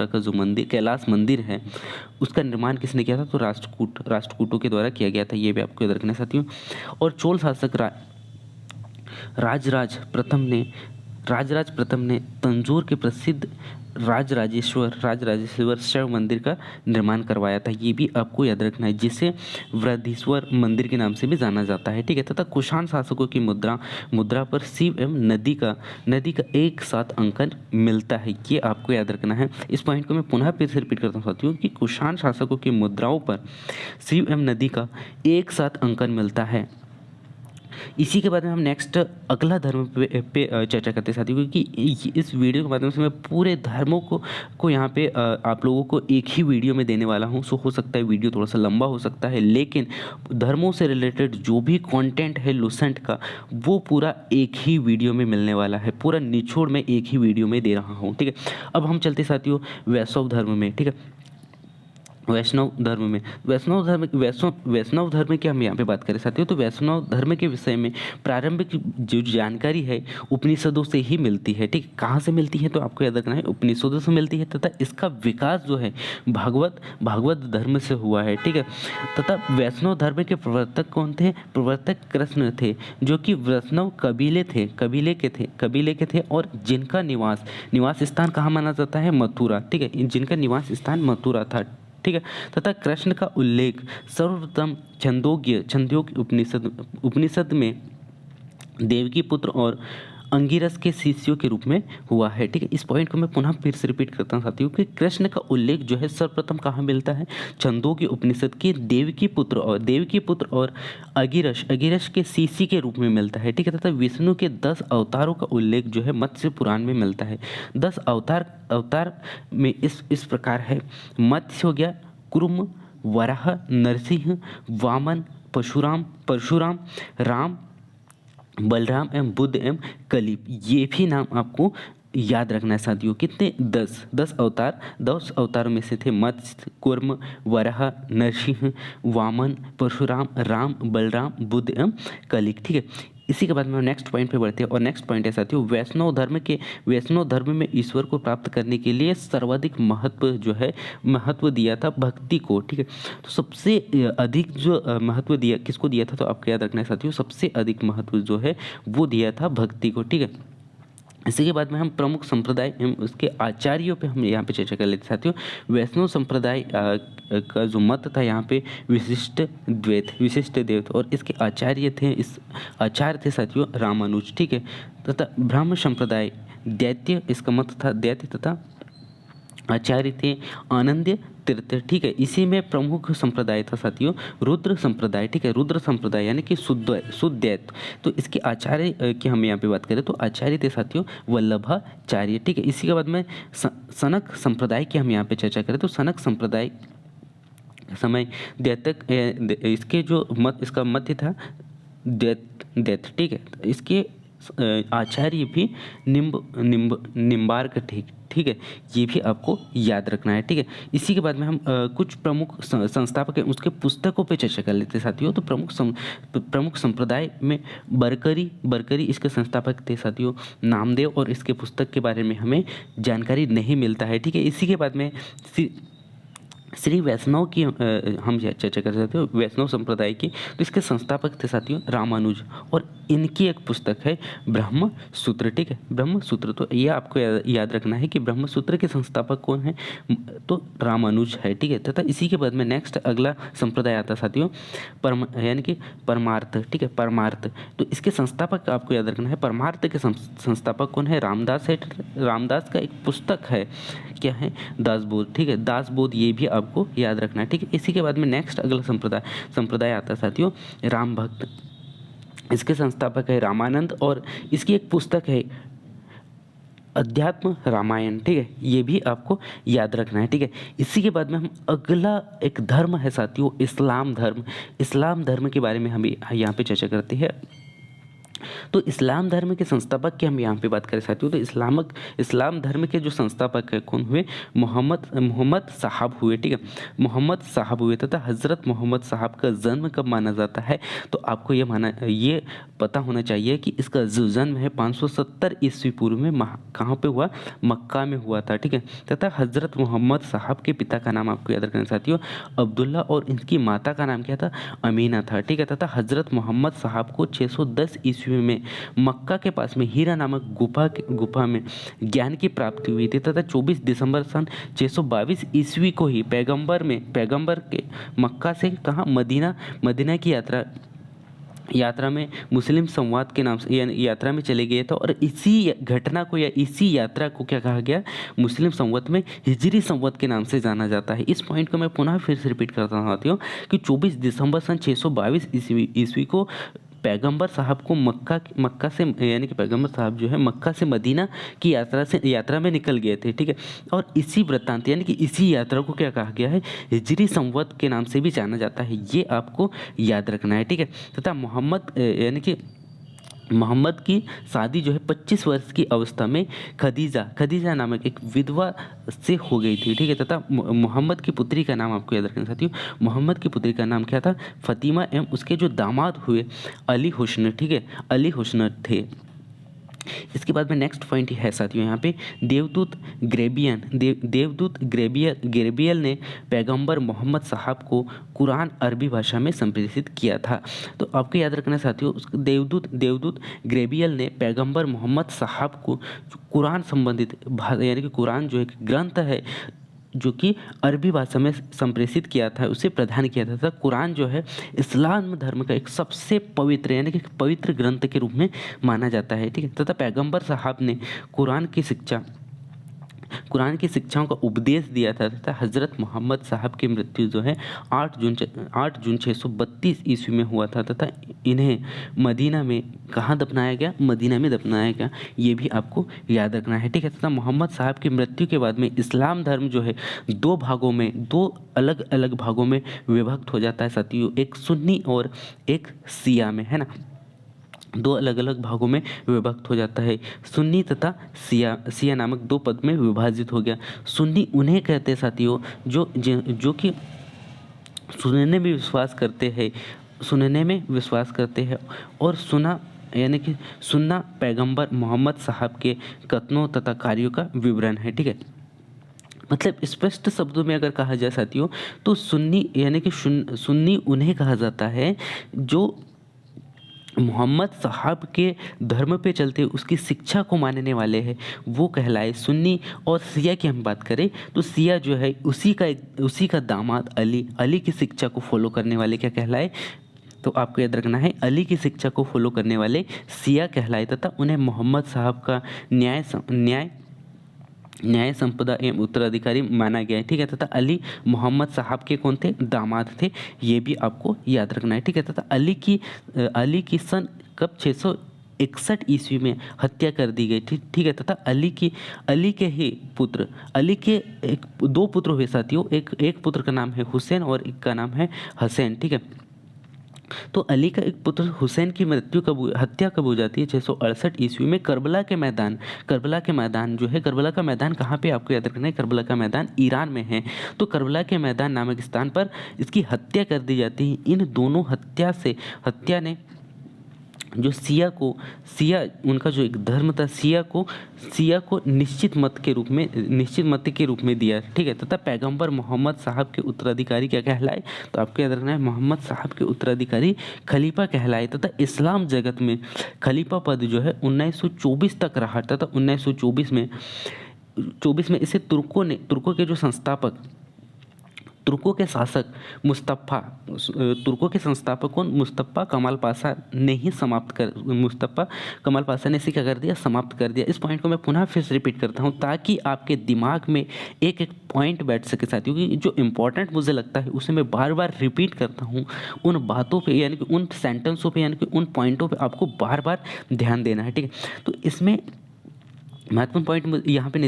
का जो मंदिर कैलाश मंदिर है उसका निर्माण किसने किया था, तो राष्ट्रकूटों के द्वारा किया गया था, ये भी आपको याद रखना है साथियों। और चोल शासक राजराज प्रथम ने तंजौर के प्रसिद्ध राजराजेश्वर शिव मंदिर का निर्माण करवाया था, ये भी आपको याद रखना है, जिसे वृद्धीश्वर मंदिर के नाम से भी जाना जाता है, ठीक है। तथा कुषाण शासकों की मुद्रा पर शिव एवं नदी का एक साथ अंकन मिलता है, ये आपको याद रखना है। इस पॉइंट को मैं पुनः फिर से रिपीट करता हूँ साथियों कि कुषाण शासकों की मुद्राओं पर शिव एवं नदी का एक साथ अंकन मिलता है। इसी के बाद में हम नेक्स्ट अगला धर्म पे चर्चा करते हैं साथियों, क्योंकि इस वीडियो के माध्यम से मैं पूरे धर्मों को यहाँ पे आप लोगों को एक ही वीडियो में देने वाला हूँ। सो हो सकता है वीडियो थोड़ा सा लंबा हो सकता है, लेकिन धर्मों से रिलेटेड जो भी कंटेंट है लुसेंट का वो पूरा एक ही वीडियो में मिलने वाला है, पूरा निचोड़ में एक ही वीडियो में दे रहा हूँ, ठीक है। अब हम चलते साथियों वैष्णव धर्म में, ठीक है। वैष्णव धर्म की हम यहाँ पे बात करें साथियों, तो वैष्णव धर्म के विषय में प्रारंभिक जो जानकारी है उपनिषदों से ही मिलती है, ठीक है। कहाँ से मिलती है, तो आपको याद रखना है उपनिषदों से मिलती है, तथा इसका विकास जो है भागवत धर्म से हुआ है, ठीक है। तथा वैष्णव धर्म के प्रवर्तक कौन थे, प्रवर्तक कृष्ण थे, जो कि वैष्णव कबीले के थे और जिनका निवास स्थान कहाँ माना जाता है, मथुरा, ठीक है, जिनका निवास स्थान मथुरा था, ठीक है। तथा कृष्ण का उल्लेख सर्वप्रथम छंदोग्य उपनिषद में देवकी पुत्र और अंगिरस के शिष्यों के रूप में हुआ है, ठीक है। इस पॉइंट को मैं पुनः फिर से रिपीट करता हूँ साथियों कि कृष्ण का उल्लेख जो है सर्वप्रथम कहाँ मिलता है, छंदोग्य उपनिषद के देवकी पुत्र और अगिरस के शिष्य के रूप में मिलता है, ठीक है। तथा विष्णु के 10 अवतारों का उल्लेख जो है मत्स्य पुराण में मिलता है। 10 अवतार में इस प्रकार है, मत्स्य हो गया, कुर्म, वराह, नरसिंह, वामन, परशुराम, राम, बलराम एवं बुद्ध एवं कलिप, ये भी नाम आपको याद रखना है साथियों। कितने 10 अवतारों में से थे मत्स्य, कूर्म, वराह, नरसिंह, वामन, परशुराम, राम, बलराम, बुद्ध एवं कलिक, ठीक है। इसी के बाद में हम नेक्स्ट पॉइंट पे बढ़ते हैं और नेक्स्ट पॉइंट है साथियों, वैष्णव धर्म में ईश्वर को प्राप्त करने के लिए सर्वाधिक महत्व दिया था भक्ति को। ठीक है, तो सबसे अधिक जो महत्व दिया किसको दिया था, तो आपको याद रखना है साथियों, सबसे अधिक महत्व जो है वो दिया था भक्ति को। ठीक है, इसी के बाद में हम प्रमुख संप्रदाय एवं उसके आचार्यों पे हम यहाँ पे चर्चा कर लेते साथियों। वैष्णव संप्रदाय का जो मत था यहाँ पे विशिष्ट द्वैत और इसके आचार्य थे साथियों रामानुज। ठीक है, तथा ब्रह्म संप्रदाय दैत्य, इसका मत था दैत्य तथा आचार्य थे आनंद तीर्थ। ठीक है, इसी में प्रमुख संप्रदाय था साथियों रुद्र संप्रदाय। ठीक है, रुद्र संप्रदाय यानी कि शुद्धैत। तो इसके आचार्य की हम यहाँ पे बात करें तो आचार्य थे साथियों वल्लभाचार्य। ठीक है, इसी के बाद में सनक संप्रदाय की हम यहाँ पे चर्चा करें तो सनक संप्रदाय समय दैतक इसके जो मत इसका मध्य था दैत। ठीक है, इसके आचार्य भी निम्बार्क। ठीक है, ये भी आपको याद रखना है। ठीक है, इसी के बाद में हम कुछ प्रमुख संस्थापक हैं उसके पुस्तकों पे चर्चा कर लेते हैं साथियों। तो प्रमुख संप्रदाय में बरकरी इसके संस्थापक थे साथियों नामदेव, और इसके पुस्तक के बारे में हमें जानकारी नहीं मिलता है। ठीक है, इसी के बाद में श्री वैष्णव की हम चर्चा कर सकते हो वैष्णव संप्रदाय की, तो इसके संस्थापक थे साथियों रामानुज, और इनकी एक पुस्तक है ब्रह्म सूत्र। ठीक है, ब्रह्म सूत्र, तो ये आपको याद रखना है कि ब्रह्म सूत्र के संस्थापक कौन है, तो रामानुज है। ठीक है, तथा इसी के बाद में नेक्स्ट अगला संप्रदाय आता है साथियों यानी कि परमार्थ। ठीक है, परमार्थ, तो इसके संस्थापक आपको याद रखना है। परमार्थ के संस्थापक कौन है, रामदास है। रामदास का एक पुस्तक है, क्या है, दासबोध। ठीक है, दासबोध, ये भी आपको याद रखना है। ठीक है, इसी के बाद में नेक्स्ट अगला संप्रदाय आता है साथियों राम भक्त। इसके संस्थापक है रामानंद, और इसकी एक पुस्तक है अध्यात्म रामायण। ठीक है, ये भी आपको याद रखना है। ठीक है, इसी के बाद में हम अगला एक धर्म है साथियों इस्लाम धर्म। इस्लाम धर्म के बारे में हम यहाँ पे चर्चा करते हैं। तो इस्लाम धर्म के संस्थापक की हम यहाँ पे बात करें साथियों तो इस्लाम धर्म के जो संस्थापक है कौन हुए, मोहम्मद साहब हुए। ठीक है, मोहम्मद साहब हुए, तथा हज़रत मोहम्मद साहब का जन्म कब माना जाता है, तो आपको ये पता होना चाहिए कि इसका जो जन्म है 570 ईस्वी पूर्व में कहाँ पे हुआ, मक्का में हुआ था। ठीक है, तथा हज़रत मोहम्मद साहब के पिता का नाम आपको याद रखना साथियों अब्दुल्ला, और इनकी माता का नाम क्या था, अमीना था। ठीक है, तथा हज़रत मोहम्मद साहब को 610 ईस्वी में मक्का के पास में हीरा नामक गुफा में ज्ञान की प्राप्ति हुई थी, तथा 24 दिसंबर सन 622 ईस्वी को ही पैगंबर के मक्का से कहाँ, मदीना की यात्रा में मुस्लिम संवाद के नाम से यात्रा में चले गए थे, और इसी घटना को या इसी यात्रा को क्या कहा गया, मुस्लिम संवत में हिजरी संवत के नाम से जाना जाता है। इस पॉइंट को मैं पुनः फिर से रिपीट करता चाहती हूँ कि 24 दिसंबर सन 622 ईस्वी को पैगंबर साहब को मक्का से यानी कि पैगंबर साहब जो है मक्का से मदीना की यात्रा में निकल गए थे। ठीक है, और इसी वृत्तांत यानी कि इसी यात्रा को क्या कहा गया है, हिजरी संवत के नाम से भी जाना जाता है, ये आपको याद रखना है। ठीक है, तथा मोहम्मद की शादी जो है 25 वर्ष की अवस्था में खदीजा नामक एक विधवा से हो गई थी। ठीक है, तथा मोहम्मद की पुत्री का नाम आपको याद रखना साथियों, मोहम्मद की पुत्री का नाम क्या था, फतिमा, एवं उसके जो दामाद हुए अली हुस्न। ठीक है, अली हुस्न थे। इसके बाद में नेक्स्ट पॉइंट है साथियों यहाँ पे देवदूत ग्रेबियल ने पैगंबर मोहम्मद साहब को कुरान अरबी भाषा में संप्रेषित किया था। तो आपको याद रखना साथियों देवदूत ग्रेबियल ने पैगंबर मोहम्मद साहब को कुरान संबंधित यानी कि कुरान जो एक ग्रंथ है जो कि अरबी भाषा में संप्रेषित किया था, उसे प्रदान किया था। कुरान जो है इस्लाम धर्म का एक सबसे पवित्र यानी कि पवित्र ग्रंथ के रूप में माना जाता है। ठीक है, तथा पैगंबर साहब ने कुरान की शिक्षाओं का उपदेश दिया था, तथा हज़रत मोहम्मद साहब की मृत्यु जो है 8 जून 632 ईस्वी में हुआ था, तथा इन्हें मदीना में कहाँ दफनाया गया, मदीना में दफनाया गया, ये भी आपको याद रखना है। ठीक है, तथा मोहम्मद साहब की मृत्यु के बाद में इस्लाम धर्म जो है दो अलग अलग भागों में विभक्त हो जाता है साथियों, एक सुन्नी और एक शिया में, है ना, दो अलग अलग भागों में विभक्त हो जाता है। सुन्नी तथा शिया नामक दो पद में विभाजित हो गया। सुन्नी उन्हें कहते हैं साथियों जो कि सुनने में विश्वास करते हैं और यानी कि सुन्ना पैगंबर मोहम्मद साहब के कथनों तथा कार्यों का विवरण है। ठीक है, मतलब स्पष्ट शब्दों में अगर कहा जाए साथियों, तो सुन्नी यानी कि सुन्नी उन्हें कहा जाता है जो मोहम्मद साहब के धर्म पे चलते उसकी शिक्षा को मानने वाले हैं, वो कहलाए सुन्नी। और सिया की हम बात करें तो सिया जो है उसी का दामाद अली, अली की शिक्षा को फॉलो करने वाले क्या कहलाए, तो आपको याद रखना है अली की शिक्षा को फॉलो करने वाले सिया कहलाए, तथा उन्हें मोहम्मद साहब का न्याय संपदा एवं उत्तराधिकारी माना गया है। ठीक है, तथा अली मोहम्मद साहब के कौन थे, दामाद थे, ये भी आपको याद रखना है। ठीक है, तथा अली की सन कब 661 ईस्वी में हत्या कर दी गई थी। ठीक है, तथा अली के ही पुत्र, अली के दो पुत्र हुए साथियों, एक पुत्र का नाम है हुसैन और एक का नाम है हसैन। ठीक है, तो अली का एक पुत्र हुसैन की हत्या कब हो जाती है, 668 ईस्वी में करबला के मैदान जो है, करबला का मैदान कहाँ पे आपको याद रखना है, करबला का मैदान ईरान में है। तो करबला के मैदान नामक स्थान पर इसकी हत्या कर दी जाती है। इन दोनों हत्या ने जो सिया उनका जो एक धर्म था, सिया को निश्चित मत के रूप में दिया। ठीक है, तथा पैगंबर मोहम्मद साहब के उत्तराधिकारी क्या कहलाए, तो आपको याद रखना है मोहम्मद साहब के उत्तराधिकारी खलीफा कहलाए, तथा इस्लाम जगत में खलीफा पद जो है 1924 तक रहा, तथा 1924 में इसे तुर्कों के जो संस्थापक, तुर्कों के संस्थापक कौन, मुस्तफ़ा कमाल पाशा ने ही मुस्तफ़ा कमाल पाशा ने इसे क्या कर दिया, समाप्त कर दिया। इस पॉइंट को मैं पुनः फिर से रिपीट करता हूँ ताकि आपके दिमाग में एक एक पॉइंट बैठ सके साथियों, क्योंकि जो इंपॉर्टेंट मुझे लगता है उसे मैं बार बार रिपीट करता हूँ। उन बातों पे यानी कि उन सेंटेंसों पे यानी कि उन पॉइंटों पे आपको बार बार ध्यान देना है। ठीक है, तो इसमें महत्वपूर्ण पॉइंट यहाँ पे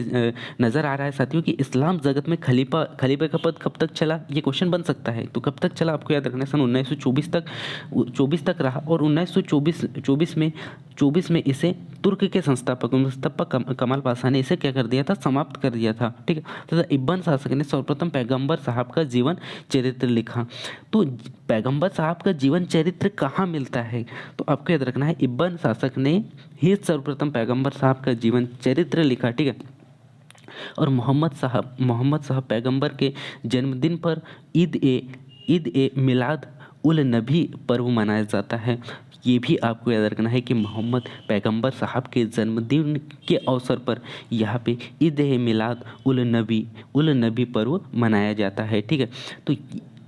नज़र आ रहा है साथियों कि इस्लाम जगत में खलीफा का पद कब तक चला, ये क्वेश्चन बन सकता है। तो कब तक चला आपको याद रखना है, सन 1924 तक रहा, और 1924 में इसे तुर्क के संस्थापक मुस्तफ़ा कमाल पाशा ने इसे क्या कर दिया था, समाप्त कर दिया था। ठीक है, तथा इब्न शासक ने सर्वप्रथम पैगंबर साहब का जीवन चरित्र लिखा। तो पैगंबर साहब का जीवन चरित्र कहाँ मिलता है, तो आपको याद रखना है इब्न शासक ने ही सर्वप्रथम पैगंबर साहब का जीवन चरित्र लिखा। ठीक है, और मोहम्मद साहब पैगंबर के जन्मदिन पर ईद ए मिलाद उल नबी पर्व मनाया जाता है। ये भी आपको याद रखना है कि मोहम्मद पैगंबर साहब के जन्मदिन के अवसर पर यहाँ पे ईद ए मिलाद उल नबी पर्व मनाया जाता है। ठीक है, तो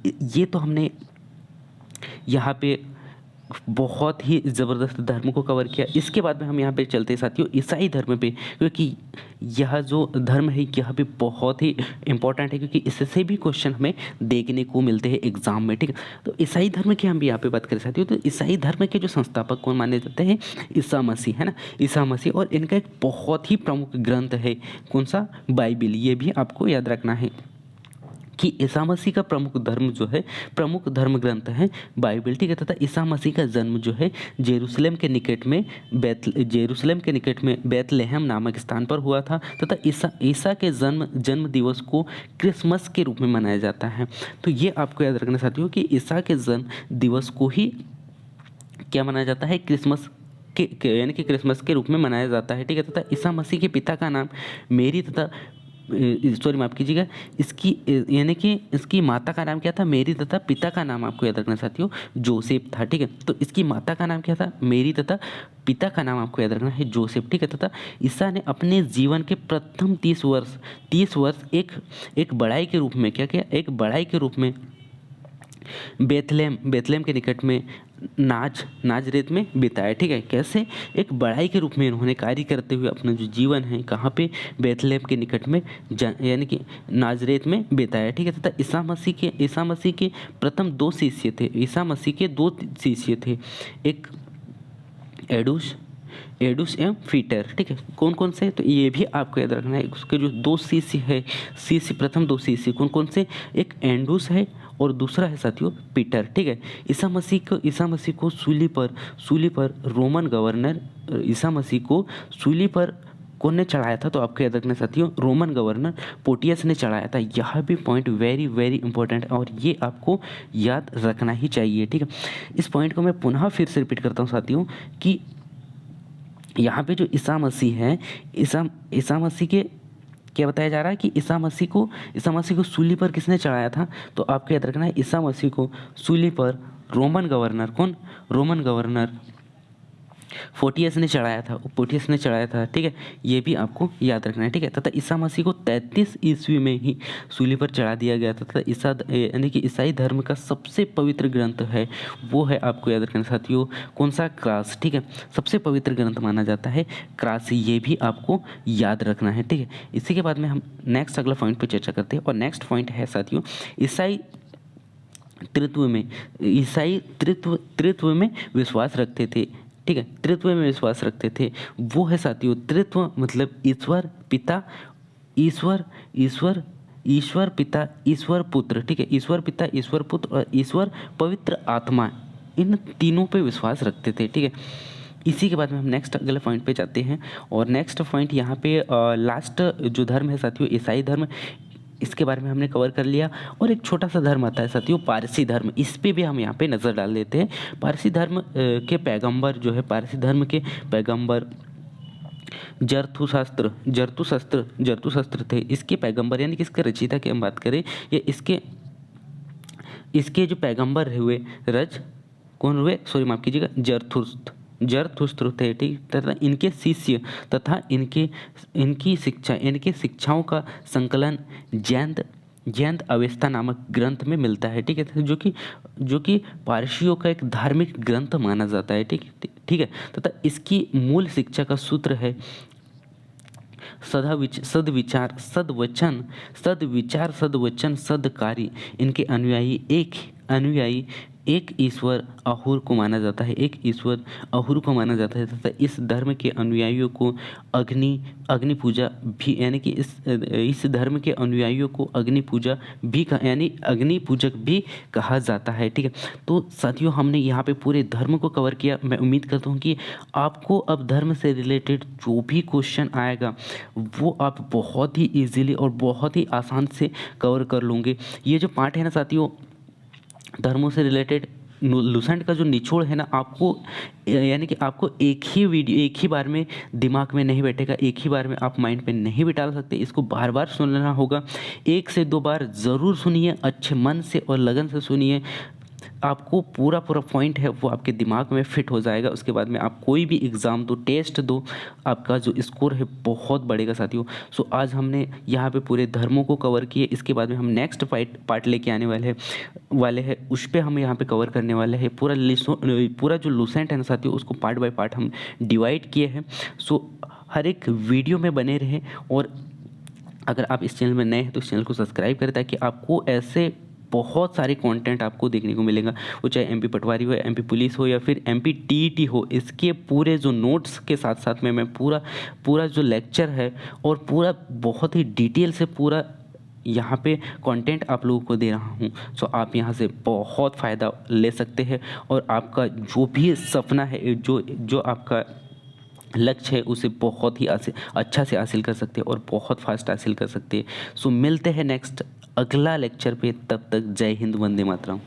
ये तो हमने यहाँ पे बहुत ही ज़बरदस्त धर्म को कवर किया। इसके बाद में हम यहाँ पे चलते हैं साथियों ईसाई धर्म पे, क्योंकि यह जो धर्म है यह भी बहुत ही इम्पोर्टेंट है, क्योंकि इससे भी क्वेश्चन हमें देखने को मिलते हैं एग्जाम में। ठीक है, तो ईसाई धर्म की हम भी यहाँ पे बात करें साथियों, तो ईसाई धर्म के जो संस्थापक कौन माने जाते हैं, ईसा मसीह, है ना, ईसा मसीह। और इनका एक बहुत ही प्रमुख ग्रंथ है कौन सा, बाइबिल। ये भी आपको याद रखना है कि ईसा मसीह का प्रमुख धर्म ग्रंथ है बाइबल। ठीक है, तथा ईसा मसीह का जन्म जो है जेरूसलम के निकट में बेतलेहम नामक स्थान पर हुआ था, तथा ईसा के जन्म दिवस को क्रिसमस के रूप में मनाया जाता है। तो ये आपको याद रखना साथियों कि ईसा के जन्म दिवस को ही क्या मनाया जाता है, क्रिसमस यानी कि क्रिसमस के रूप में मनाया जाता है। ठीक है, तथा ईसा मसीह के पिता का नाम मेरी तथा माफ़ कीजिएगा, इसकी माता का नाम क्या था, मेरी, तथा पिता का नाम आपको याद रखना साथियों जोसेफ था। ठीक है, तो इसकी माता का नाम क्या था, मेरी, तथा पिता का नाम आपको याद रखना है जोसेफ। ठीक है, तथा ईसा ने अपने जीवन के प्रथम 30 वर्ष एक बड़ाई के रूप में क्या किया, एक बड़ाई के रूप में बेतलेहम के निकट में नाजरेत में बिताया। ठीक है, कैसे, एक बड़ाई के रूप में इन्होंने कार्य करते हुए अपना जो जीवन है कहाँ पे, बेतलेहम के निकट में यानी कि नाजरेत में बिताया। ठीक है, तथा ईसा मसीह के प्रथम 2 शिष्य थे, ईसा मसीह के 2 शिष्य थे, एक एडुस एवं पीटर। ठीक है, कौन कौन से, तो ये भी आपको याद रखना है। उसके जो 2 प्रथम 2 शिष्य कौन कौन से, एक एंडुस है और दूसरा है साथियों पीटर। ठीक है, ईसा मसीह को सूली पर रोमन गवर्नर, ईसा मसीह को सूली पर कौन ने चढ़ाया था, तो आपको याद रखना साथियों रोमन गवर्नर पोटियस ने चढ़ाया था। यह भी पॉइंट वेरी वेरी इंपॉर्टेंट है और ये आपको याद रखना ही चाहिए। ठीक है, इस पॉइंट को मैं पुनः फिर से रिपीट करता हूँ साथियों कि यहाँ पे जो ईसा मसीह है, ईसा मसीह के क्या बताया जा रहा है कि ईसा मसीह को सूली पर किसने चढ़ाया था? तो आपको याद रखना है ईसा मसीह को सूली पर रोमन गवर्नर फोर्टियस ने चढ़ाया था। ठीक है, ये भी आपको याद रखना है। ठीक है, तथा ईसा मसीह को 33 ईस्वी में ही सूली पर चढ़ा दिया गया था। तथा यानी कि ईसाई धर्म का सबसे पवित्र ग्रंथ है वो है, आपको याद रखना साथियों, कौन सा? क्रास। ठीक है, सबसे पवित्र ग्रंथ माना जाता है क्रास, ये भी आपको याद रखना है। ठीक है, इसी के बाद में हम नेक्स्ट अगला पॉइंट पर चर्चा करते हैं। और नेक्स्ट पॉइंट है साथियों, ईसाई त्रित्व में विश्वास रखते थे। ठीक है, त्रित्व में विश्वास रखते थे, वो है साथियों त्रित्व मतलब ईश्वर पिता, ईश्वर पिता, ईश्वर पुत्र। ठीक है, ईश्वर पिता, ईश्वर पुत्र और ईश्वर पवित्र आत्मा, इन तीनों पे विश्वास रखते थे। ठीक है, इसी के बाद में हम नेक्स्ट अगले पॉइंट पे जाते हैं। और नेक्स्ट पॉइंट यहाँ पे लास्ट जो धर्म है साथियों, ईसाई धर्म, इसके बारे में हमने कवर कर लिया। और एक छोटा सा धर्म आता है साथियों, पारसी धर्म, इस पे भी हम यहाँ पे नज़र डाल देते हैं। पारसी धर्म के पैगंबर जो है, पारसी धर्म के पैगंबर जरतुशस्त्र थे। इसके पैगंबर यानी कि इसके रचयिता की हम बात करें, ये इसके जो पैगंबर हुए कौन हुए? सॉरी माफ कीजिएगा, जरथुस्त्र थे। ठीक, तथा इनके शिष्य तथा इनकी शिक्षाओं का संकलन जैन अवेस्ता नामक ग्रंथ में मिलता है। ठीक है, जो कि पारसियों का एक धार्मिक ग्रंथ माना जाता है। ठीक है, तथा इसकी मूल शिक्षा का सूत्र है सद्विचार सद्कार्य। इनके अनुयायी एक ईश्वर अहूर को माना जाता है, तथा इस धर्म के अनुयायियों को अग्नि पूजा भी, यानी कि इस धर्म के अनुयायियों को अग्नि पूजक भी कहा जाता है। ठीक है, तो साथियों हमने यहाँ पे पूरे धर्म को कवर किया। मैं उम्मीद करता हूँ कि आपको अब धर्म से रिलेटेड जो भी क्वेश्चन आएगा वो आप बहुत ही ईजीली और बहुत ही आसान से कवर कर लोगे। ये जो पार्ट है ना साथियों, धर्मों से रिलेटेड लूसेंट का जो निचोड़ है ना, आपको यानी कि आपको एक ही बार में दिमाग में नहीं बैठेगा, एक ही बार में आप माइंड पे नहीं बिठा सकते, इसको बार बार सुनना होगा। 1 से 2 बार ज़रूर सुनिए, अच्छे मन से और लगन से सुनिए, आपको पूरा पॉइंट है वो आपके दिमाग में फिट हो जाएगा। उसके बाद में आप कोई भी एग्ज़ाम दो, टेस्ट दो, आपका जो स्कोर है बहुत बढ़ेगा साथियों। सो आज हमने यहाँ पे पूरे धर्मों को कवर किए। इसके बाद में हम नेक्स्ट पार्ट लेके आने वाले हैं, उस पर हम यहाँ पे कवर करने वाले हैं। पूरा जो लूसेंट है ना साथियों, उसको पार्ट बाय पार्ट हम डिवाइड किए हैं। सो हर एक वीडियो में बने रहें, और अगर आप इस चैनल में नए हैं तो इस चैनल को सब्सक्राइब करें, ताकि आपको ऐसे बहुत सारे कंटेंट आपको देखने को मिलेगा। वो चाहे एमपी पटवारी हो, एमपी पुलिस हो, या फिर एमपी टीईटी हो, इसके पूरे जो नोट्स के साथ साथ में मैं पूरा जो लेक्चर है और पूरा बहुत ही डिटेल से पूरा यहाँ पे कंटेंट आप लोगों को दे रहा हूँ। सो आप यहाँ से बहुत फ़ायदा ले सकते हैं, और आपका जो भी सपना है, जो आपका लक्ष्य है, उसे बहुत ही अच्छा से हासिल कर सकते हैं और बहुत फास्ट हासिल कर सकते हैं। सो मिलते हैं नेक्स्ट अगला लेक्चर पे, तब तक जय हिंद, वंदे मातरम।